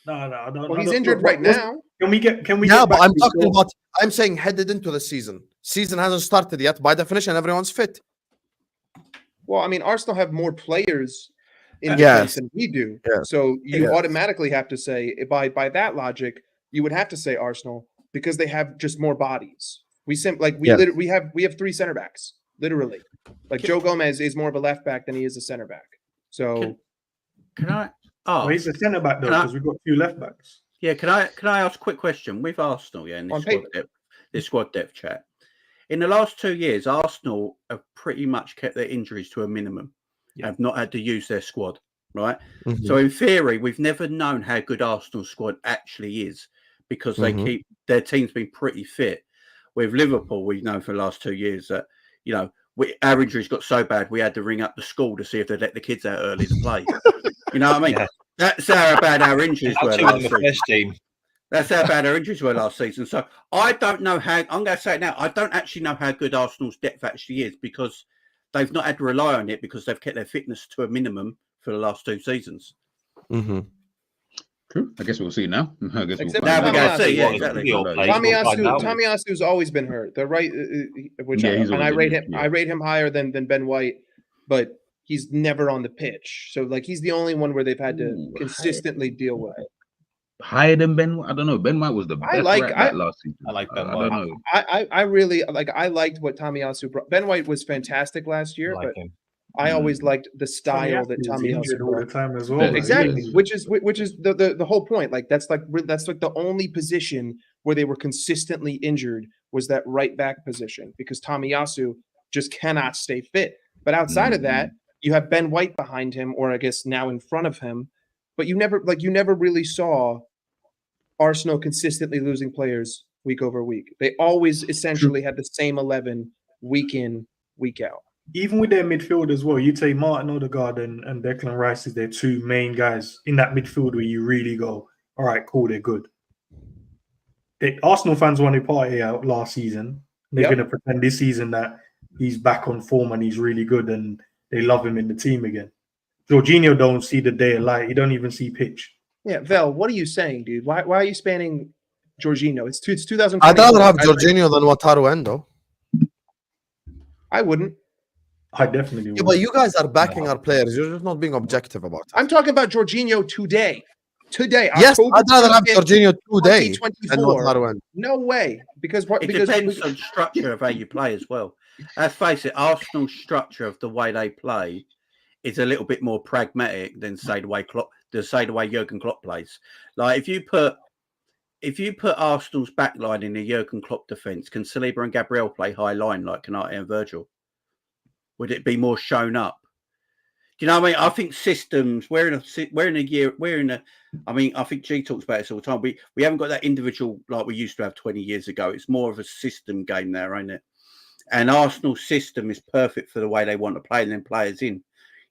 Well, he's injured right now. Can we get? Yeah, get but back I'm to talking your- about. I'm saying headed into the season. Season hasn't started yet. By definition, everyone's fit. Well, I mean, Arsenal have more players in Yes. defense than we do. Yes. So you Yes. automatically have to say, by that logic, you would have to say Arsenal because they have just more bodies. We Yes. we have 3 center backs, literally. Like Joe Gomez is more of a left back than he is a center back. So Can I? Well, Oh, he's a centre back though, Can I- because we've got 2 left backs. yeah. Can I ask a quick question with Arsenal? Yeah, in On this squad depth chat. In the last 2 years, Arsenal have pretty much kept their injuries to a minimum. Yeah. Have not had to use their squad, right? Mhm. So in theory, we've never known how good Arsenal's squad actually is because they Mhm. keep their teams been pretty fit. With Liverpool, we've known for the last 2 years that, our injuries got so bad we had to ring up the school to see if they'd let the kids out early to play. You know what I mean? Yeah. That's how bad our injuries were Actually, in last the season. first team. That's how bad our injuries were last season. So I don't know how. I'm going to say it now. I don't actually know how good Arsenal's depth actually is, because they've not had to rely on it, because they've kept their fitness to a minimum for the last 2 seasons. Mhm. True. I guess we'll see now. I guess Except we'll Now find we out. got to Tomiyasu. see. Yeah, Well, exactly. we all play. We'll find out. Tomiyasu's always been hurt. The right, which Yeah, he's and I always rate injured, him. yeah. I rate him higher than Ben White, but he's never on the pitch. So like he's the only one where they've had to Ooh, consistently deal with it. Higher than Ben White? I don't know. Ben White was the I best like- right back last season. I like Ben I White. don't know. I really like. I liked what Tomiyasu brought. Ben White was fantastic last year, Like but him. I always liked the style that Tomiyasu is Tomiyasu injured all brought. the time as well. Yeah, like, Exactly, he- which is the whole point. Like that's like the only position where they were consistently injured was that right back position, because Tomiyasu just cannot stay fit. But outside of that, you have Ben White behind him, or I guess now in front of him. But you never really saw Arsenal consistently losing players week over week. They always essentially had the same 11 week in, week out. even with their midfield as well, you'd say Martin Odegaard and Declan Rice is their 2 main guys in that midfield where you really go, all right, cool, they're good. Arsenal fans wanted Partey out last season. They're Yep. going to pretend this season that he's back on form and he's really good and they love him in the team again. Jorginho don't see the day of light. He don't even see pitch. Yeah, Vel, what are you saying, dude? Why are you spanning Jorginho? It's 2020. I'd rather have Jorginho than Wataru Endo. I wouldn't. I definitely Yeah, would. but you guys are backing our players. You're just not being objective about it. I'm talking about Jorginho today. Yes, October I'd rather have 25th, Jorginho today than 2024. Wataru Endo. No way, because It depends on structure of how you play as well. Let's face it, Arsenal's structure of the way they play is a little bit more pragmatic than say the way Jurgen Klopp plays. Like if you put Arsenal's backline in a Jurgen Klopp defence, can Saliba and Gabriel play high line like Konate and Virgil? Would it be more shown up? Do you know what I mean? I think systems. I think G talks about this all the time. We haven't got that individual like we used to have 20 years ago. It's more of a system game now, ain't it? And Arsenal's system is perfect for the way they want to play and then players in.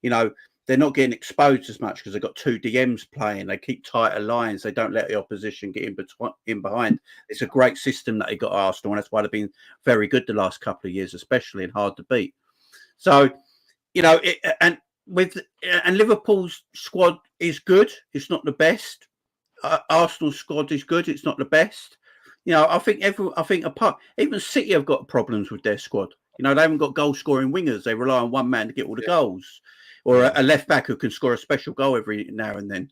You know, they're not getting exposed as much because they've got 2 DMs playing. They keep tighter lines. They don't let the opposition get in behind. It's a great system that they got at Arsenal, and that's why they've been very good the last couple of years, especially, and hard to beat. So, and Liverpool's squad is good. It's not the best. Arsenal's squad is good. It's not the best. I think even City have got problems with their squad. They haven't got goal scoring wingers. They rely on one man to get all the goals, or a left back who can score a special goal every now and then.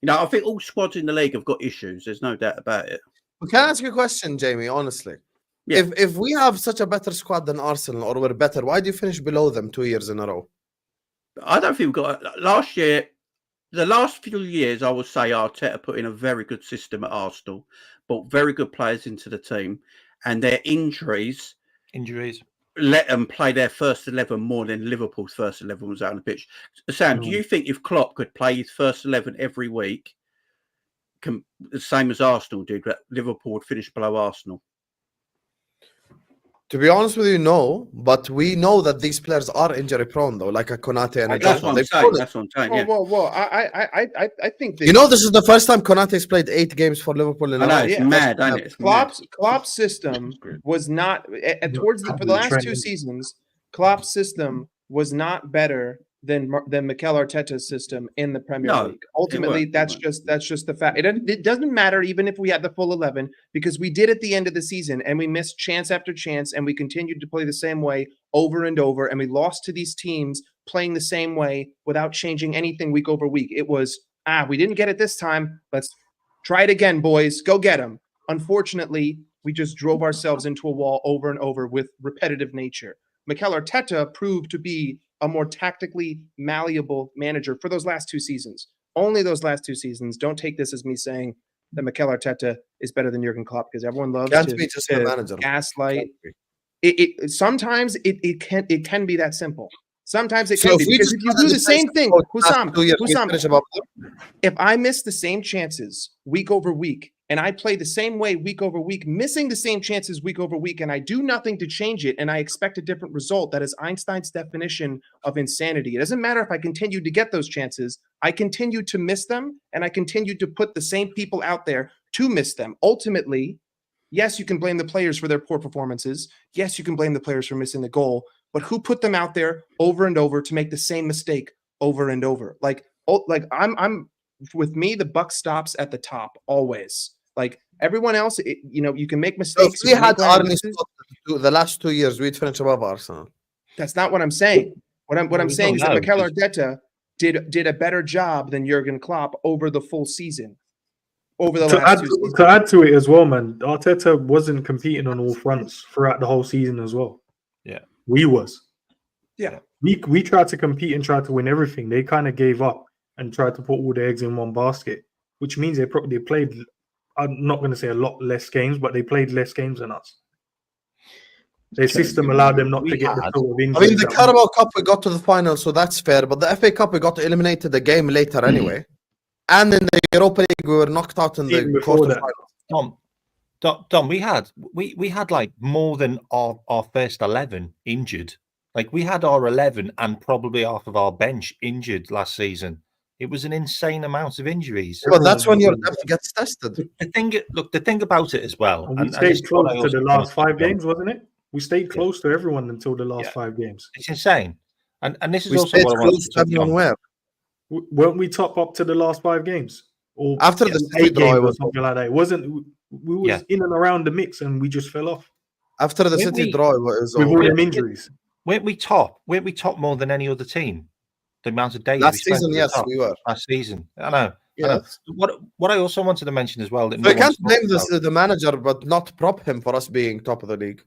I think all squads in the league have got issues. There's no doubt about it. But can I ask you a question, Jamie? Honestly, Yeah. if we have such a better squad than Arsenal, or we're better, why do you finish below them 2 years in a row? I don't think we've got last year. The last few years, I would say Arteta put in a very good system at Arsenal, brought very good players into the team, and their injuries let them play their first 11 more than Liverpool's first 11 was out on the pitch. Sam, do you think if Klopp could play his first 11 every week, the same as Arsenal did, that Liverpool would finish below Arsenal? To be honest with you, no. But we know that these players are injury prone, though, like a Konate and a That's Jota. what I'm saying. That's what I'm saying. Yeah. Whoa! I think that, This is the first time Konate's played 8 games for Liverpool in a I know, row. it's mad, ain't it? It's mad. Klopp's system was not for the last 2 seasons. Klopp's system was not better than Mikel Arteta's system in the Premier League. Ultimately, that's just the fact. It doesn't matter even if we had the full 11, because we did at the end of the season and we missed chance after chance and we continued to play the same way over and over, and we lost to these teams playing the same way without changing anything week over week. It was we didn't get it this time. Let's try it again, boys. Go get them. Unfortunately, we just drove ourselves into a wall over and over with repetitive nature. Mikel Arteta proved to be a more tactically malleable manager for those last 2 seasons. Only those last 2 seasons. Don't take this as me saying that Mikel Arteta is better than Jurgen Klopp, because everyone loves the manager. Gaslight. Sometimes it can be that simple. Sometimes it can be, because if you do the same thing, Husam, if I miss the same chances week over week and I play the same way week over week, missing the same chances week over week, and I do nothing to change it, and I expect a different result, that is Einstein's definition of insanity. It doesn't matter if I continue to get those chances. I continue to miss them, and I continue to put the same people out there to miss them. Ultimately, yes, you can blame the players for their poor performances. Yes, you can blame the players for missing the goal, but who put them out there over and over to make the same mistake over and over? I'm with me, the buck stops at the top always. Like everyone else, you can make So if mistakes. we you can had make Arne mistakes. Slot the last 2 years, we'd finish above Arsenal. That's not what I'm saying. What I'm we saying don't is that know, Mikel because- Arteta did a better job than Jurgen Klopp over the full season. Over the To last add, 2 seasons. to add to it as well, man, Arteta wasn't competing on all fronts throughout the whole season as well. Yeah. We was. Yeah. We tried to compete and tried to win everything. They kind of gave up and tried to put all the eggs in one basket, which means they played, I'm not going to say a lot less games, but they played less games than us. Their system allowed them not to get the sort of I injuries. mean, the Carabao Cup, we got to the final, so that's fair. But the FA Cup, we got eliminated the game later anyway. And in the Europa League, we were knocked out in Even the before that. quarterfinals. Dom, we had like more than our first 11 injured. Like we had our 11 and probably half of our bench injured last season. It was an insane amount of injuries. Well, that's when your depth gets tested. The thing about it as well, And we and this stayed is what close I to also the wanted last to 5 touch on. games, wasn't it? We stayed close to everyone until the last 5 games. It's insane, and this is We also stayed what I wanted close to to touch everyone on. where? Weren't we top up to the last 5 games? Or After the City 8 draw, games it or was something like that. It wasn't. We was in and around the mix, and we just fell off after the Weren't City we- draw. It was with all over. them injuries. Weren't we top more than any other team? The amount of days we Last spent season, at the yes, top we were. last season. I know. Yes. What I also wanted to mention as well that So no you can't one's talked blame about- the manager, but not prop him for us being top of the league.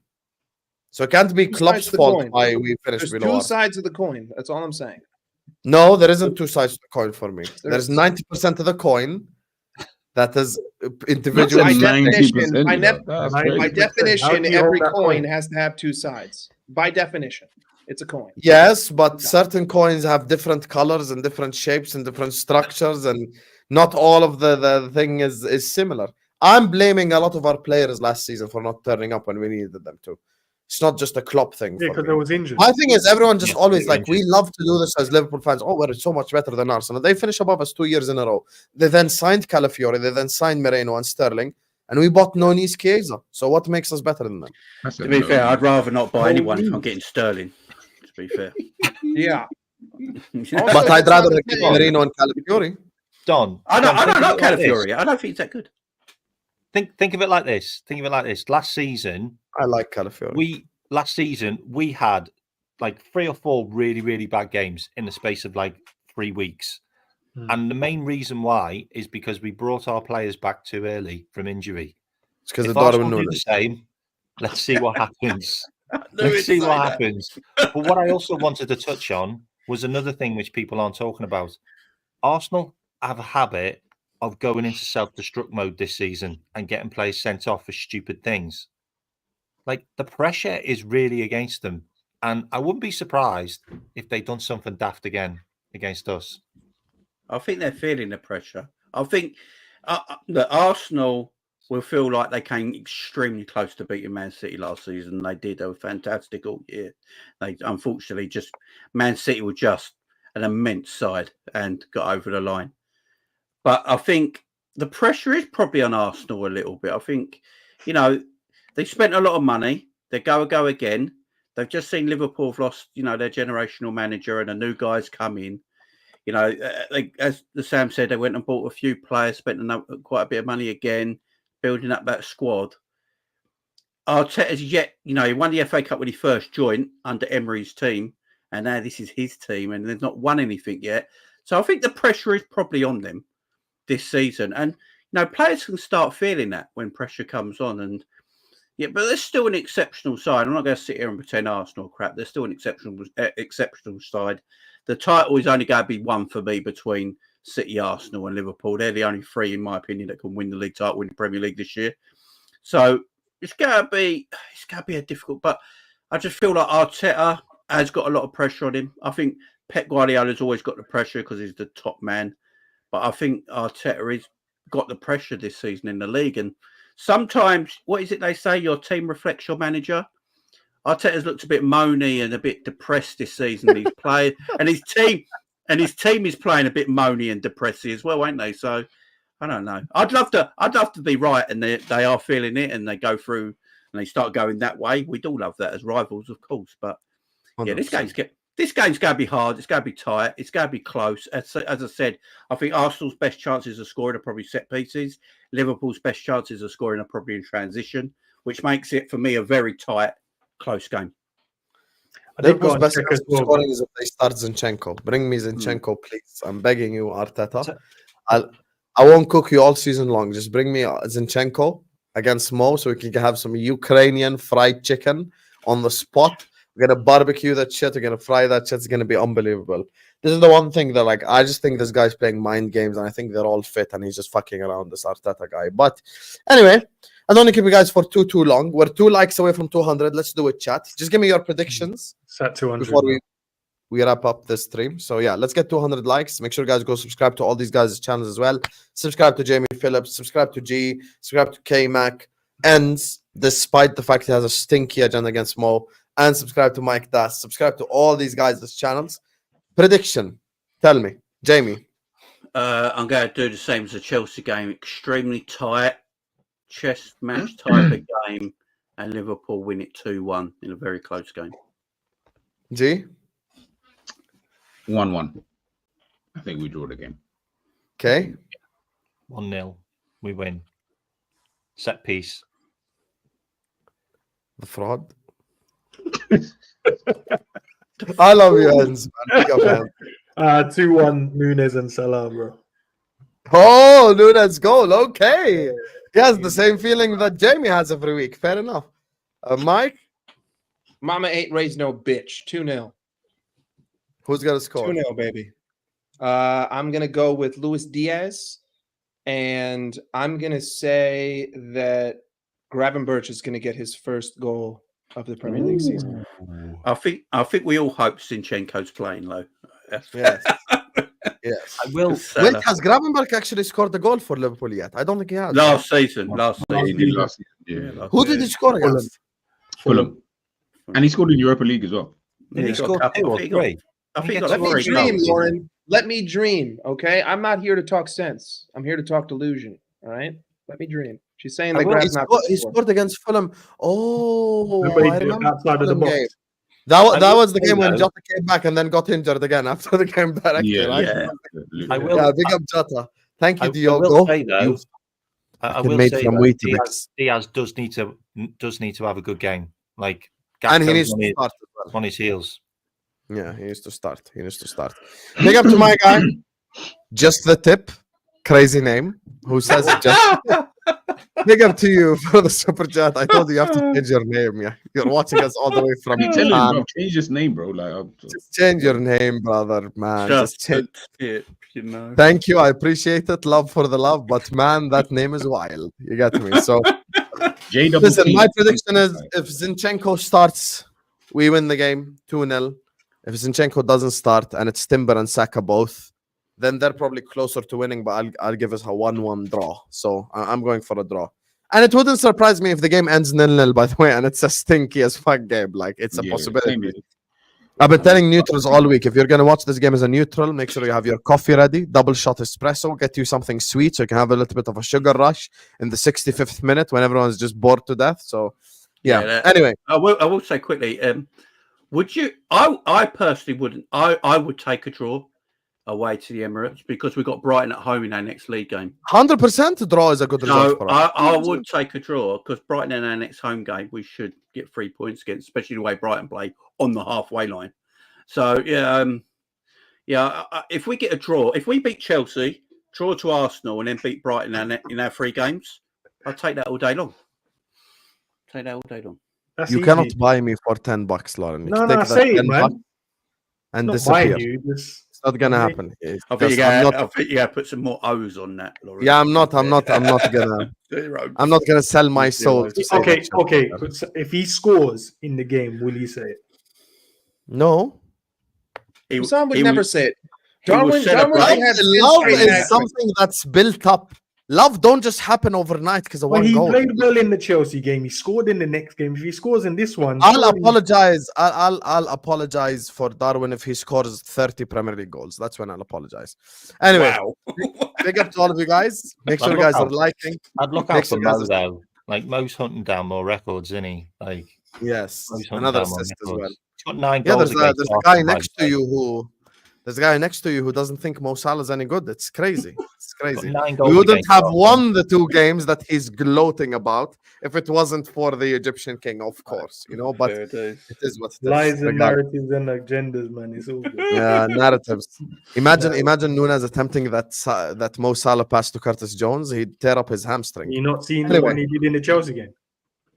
So it can't be Two Klopp's sides of the fault coin. why we finished There's below 2 Arsenal. sides of the coin. That's all I'm saying. No, there isn't 2 sides to the coin for me. There There's is. 90% of the coin that is individual. By That's definition, 90%, by you know. That's By crazy. By 90%. definition, How do you hold every that coin coin? has to have 2 sides. By definition, it's a coin. Yes, but certain coins have different colors and different shapes and different structures, and not all of the thing is similar. I'm blaming a lot of our players last season for not turning up when we needed them to. It's not just a Klopp thing. Yeah, for because me. there was injured. My thing is, everyone just Yeah, always they're like, we love to do this as Liverpool fans. Oh, we're so much better than Arsenal. They finish above us 2 years in a row. They then signed Calafiori, they then signed Moreno and Sterling, and we bought Noni's Chiesa. So what makes us better than them? That's To a be no fair, no. I'd rather not buy No anyone if I'm news. getting Sterling. To be fair. Yeah. But Also, I'd that's rather not the get thing. Marino and Calafiori. Don, I Don, don't think know of it like this. Calafiori. I don't think he's that good. Think of it like this. Think of it like this. Last season, I like Calafiori. we had like 3 or 4 really, really bad games in the space of like 3 weeks. And the main reason why is because we brought our players back too early from injury. It's because If of Darwin Arsenal do the Nunes. same, let's see what happens. knew Let's he'd see say what that. happens. But what I also wanted to touch on was another thing which people aren't talking about. Arsenal have a habit of going into self-destruct mode this season and getting players sent off for stupid things. Like the pressure is really against them. And I wouldn't be surprised if they'd done something daft again against us. I think they're feeling the pressure. I think that Arsenal will feel like they came extremely close to beating Man City last season. They did. They were fantastic all year. They unfortunately just Man City were just an immense side and got over the line. But I think the pressure is probably on Arsenal a little bit. I think, they spent a lot of money. They go again. They've just seen Liverpool have lost, their generational manager and a new guy's come in. As the Sam said, they went and bought a few players, spent quite a bit of money again, building up that squad. Arteta's yet, he won the FA Cup when he first joined under Emery's team, and now this is his team, and they've not won anything yet. So I think the pressure is probably on them this season, and players can start feeling that when pressure comes on. And but they're still an exceptional side. I'm not going to sit here and pretend Arsenal crap. They're still an exceptional side. The title is only going to be one for me between City, Arsenal, and Liverpool. They're the only 3, in my opinion, that can win the league title, win the Premier League this year. So it's going to be a difficult. But I just feel like Arteta has got a lot of pressure on him. I think Pep Guardiola's always got the pressure because he's the top man. But I think Arteta is got the pressure this season in the league. And sometimes, what is it they say? Your team reflects your manager. Arteta's looked a bit moany and a bit depressed this season. He's playing, and his team is playing a bit moany and depressy as well, ain't they? So I don't know. I'd love to be right, and they are feeling it, and they go through and they start going that way. We'd all love that as rivals, of course. But yeah, 100%. this game's going to be hard. It's going to be tight. It's going to be close. As I said, I think Arsenal's best chances of scoring are probably set pieces. Liverpool's best chances of scoring are probably in transition, which makes it for me a very tight, close game. Liverpool's best chance of scoring is if they start Zinchenko. Bring me Zinchenko, please. I'm begging you, Arteta. I won't cook you all season long. Just bring me Zinchenko against Mo so we can have some Ukrainian fried chicken on the spot. We're going to barbecue that shit. We're going to fry that shit. It's going to be unbelievable. This is the one thing that, like, I just think this guy's playing mind games, and I think they're all fit, and he's just fucking around, this Arteta guy. But anyway, I don't want to keep you guys for too long. We're 2 likes away from 200. Let's do it, chat. Just give me your predictions Set 200 before we wrap up this stream. So yeah, let's get 200 likes. Make sure you guys go subscribe to all these guys' channels as well. Subscribe to Jamie Phillips. Subscribe to G. Subscribe to Kmack. Endz, despite the fact he has a stinky agenda against Mo. And subscribe to Mike Das. Subscribe to all these guys' channels. Prediction. Tell me. Jamie. I'm going to do the same as the Chelsea game. Extremely tight. Chess match type of game. And Liverpool win it 2-1 in a very close game. G. 1-1. I think we draw the game. Okay. 1-0. We win. Set piece. The fraud. I love you, Endz, man. Big up, man. 2-1 Nunes and Salah, bro. Oh, Nunes goal. Okay. He has the same feeling that Jamie has every week. Fair enough. Mike? Mama ain't raised no bitch. 2-0. Who's going to score? 2-0, baby. I'm going to go with Luis Diaz, and I'm going to say that Gravenberch is going to get his first goal of the Premier League season. I think we all hope Zinchenko's playing low. Yes. Yes. I will. Wait, has Gravenberch actually scored a goal for Liverpool yet? I don't think he has. Last season. He did last season. Yeah. Who did he score against? Fulham. And he scored in Europa League as well. Did he score 2 or 3? I think Let me dream, Lauren. Let me dream, okay? I'm not here to talk sense. I'm here to talk delusion, all right? Let me dream. She's saying that he scored against Fulham. Oh, I remember outside of the box. game. That was the game when Jota came back and then got injured again after the game directly. Yeah, right? yeah. I will. Yeah, big up Jota. Thank you, Diogo. I will say though, I will say that Diaz does need to have a good game. Like, and he needs to start as well. On his heels. Yeah, he needs to start. Big up to my guy. Just the tip. Crazy name. Who says it just? Big up to you for the super chat. I told you have to change your name. Yeah, you're watching us all the way from. I'm telling you, bro, change his name, bro. Like, just change your name, brother, man. Just change. it, you know. Thank you. I appreciate it. Love for the love, but man, that name is wild. You get me. So, listen, my prediction is if Zinchenko starts, we win the game 2-0. If Zinchenko doesn't start and it's Timber and Saka both, then they're probably closer to winning, but I'll give us a 1-1 draw. So I'm going for a draw. And it wouldn't surprise me if the game ends 0-0, by the way, and it's a stinky as fuck game. Like, it's a possibility. I've been telling neutrals all week, if you're going to watch this game as a neutral, make sure you have your coffee ready, double shot espresso, get you something sweet so you can have a little bit of a sugar rush in the 65th minute when everyone's just bored to death. So, yeah. Anyway. I will say quickly, would you, I personally wouldn't, I would take a draw away to the Emirates because we've got Brighton at home in our next league game. 100% draw is a good result for us. I would take a draw because Brighton in our next home game, we should get 3 points against, especially the way Brighton play on the halfway line. So, if we get a draw, if we beat Chelsea, draw to Arsenal and then beat Brighton in our 3 games, I'll take that all day long. That's you easy. cannot buy me for $10, Lauren. You No, say it, man. And Not disappear. buying you, just... It's not gonna happen. I think you got to put some more O's on that, Lauren. Yeah, I'm not gonna sell my soul. Okay. If he scores in the game, will you say it? No. Husam would never say it. Love is something that's built up love don't just happen overnight because of Well, one he goal. played well in the Chelsea game. He scored in the next game. If he scores in this one, I'll surely- apologize. I'll apologize for Darwin if he scores 30 Premier League goals. That's when I'll apologize. Anyway, Wow. big up to all of you guys. Make sure you guys are liking. I'd look Make out for sure you guys Mo though. Like Mo's hunting down more records, isn't he? Like Yes, Mo's hunting another down more assist as records. well. He's got 9 Yeah, goals. there's a against guy Arsenal, by next the to way. you who there's a guy next to you who doesn't think Mo Salah's any good. It's crazy. It's He's got crazy. 9 goals We wouldn't against have Arsenal. won the 2 games that he's gloating about if it wasn't for the Egyptian king, of course. You know, but Fair dues. it is what it is. lies and Regardless. narratives and agendas, man. It's all good. Yeah, narratives. Imagine Nunes attempting that Mo Salah pass to Curtis Jones. He'd tear up his hamstring. You not seen Anyway. the one he did in the Chelsea game?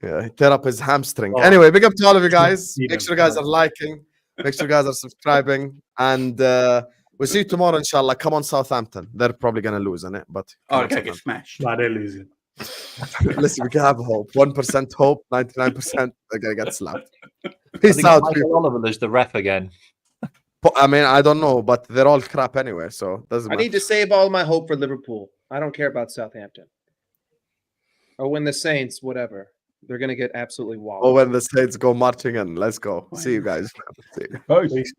Yeah, he'd tear up his hamstring. Oh. Anyway, big up to all of you guys. See Make them. sure you guys are liking. Make sure you guys are subscribing. And we'll see you tomorrow, inshallah. Come on, Southampton. They're probably going to lose in it, but come on, Okay, get Southampton. smashed. Nah, they're losing. Listen, we can have hope. 1% hope, 99% they're going to get slapped. I Peace think out, Michael people. Oliver is the ref again. I mean, I don't know, but they're all crap anyway, so it doesn't I matter. need to save all my hope for Liverpool. I don't care about Southampton. Or when the Saints, whatever. They're going to get absolutely walloped. Oh, when the Saints go marching in. Let's go. See you guys. See you. Oh, Peace.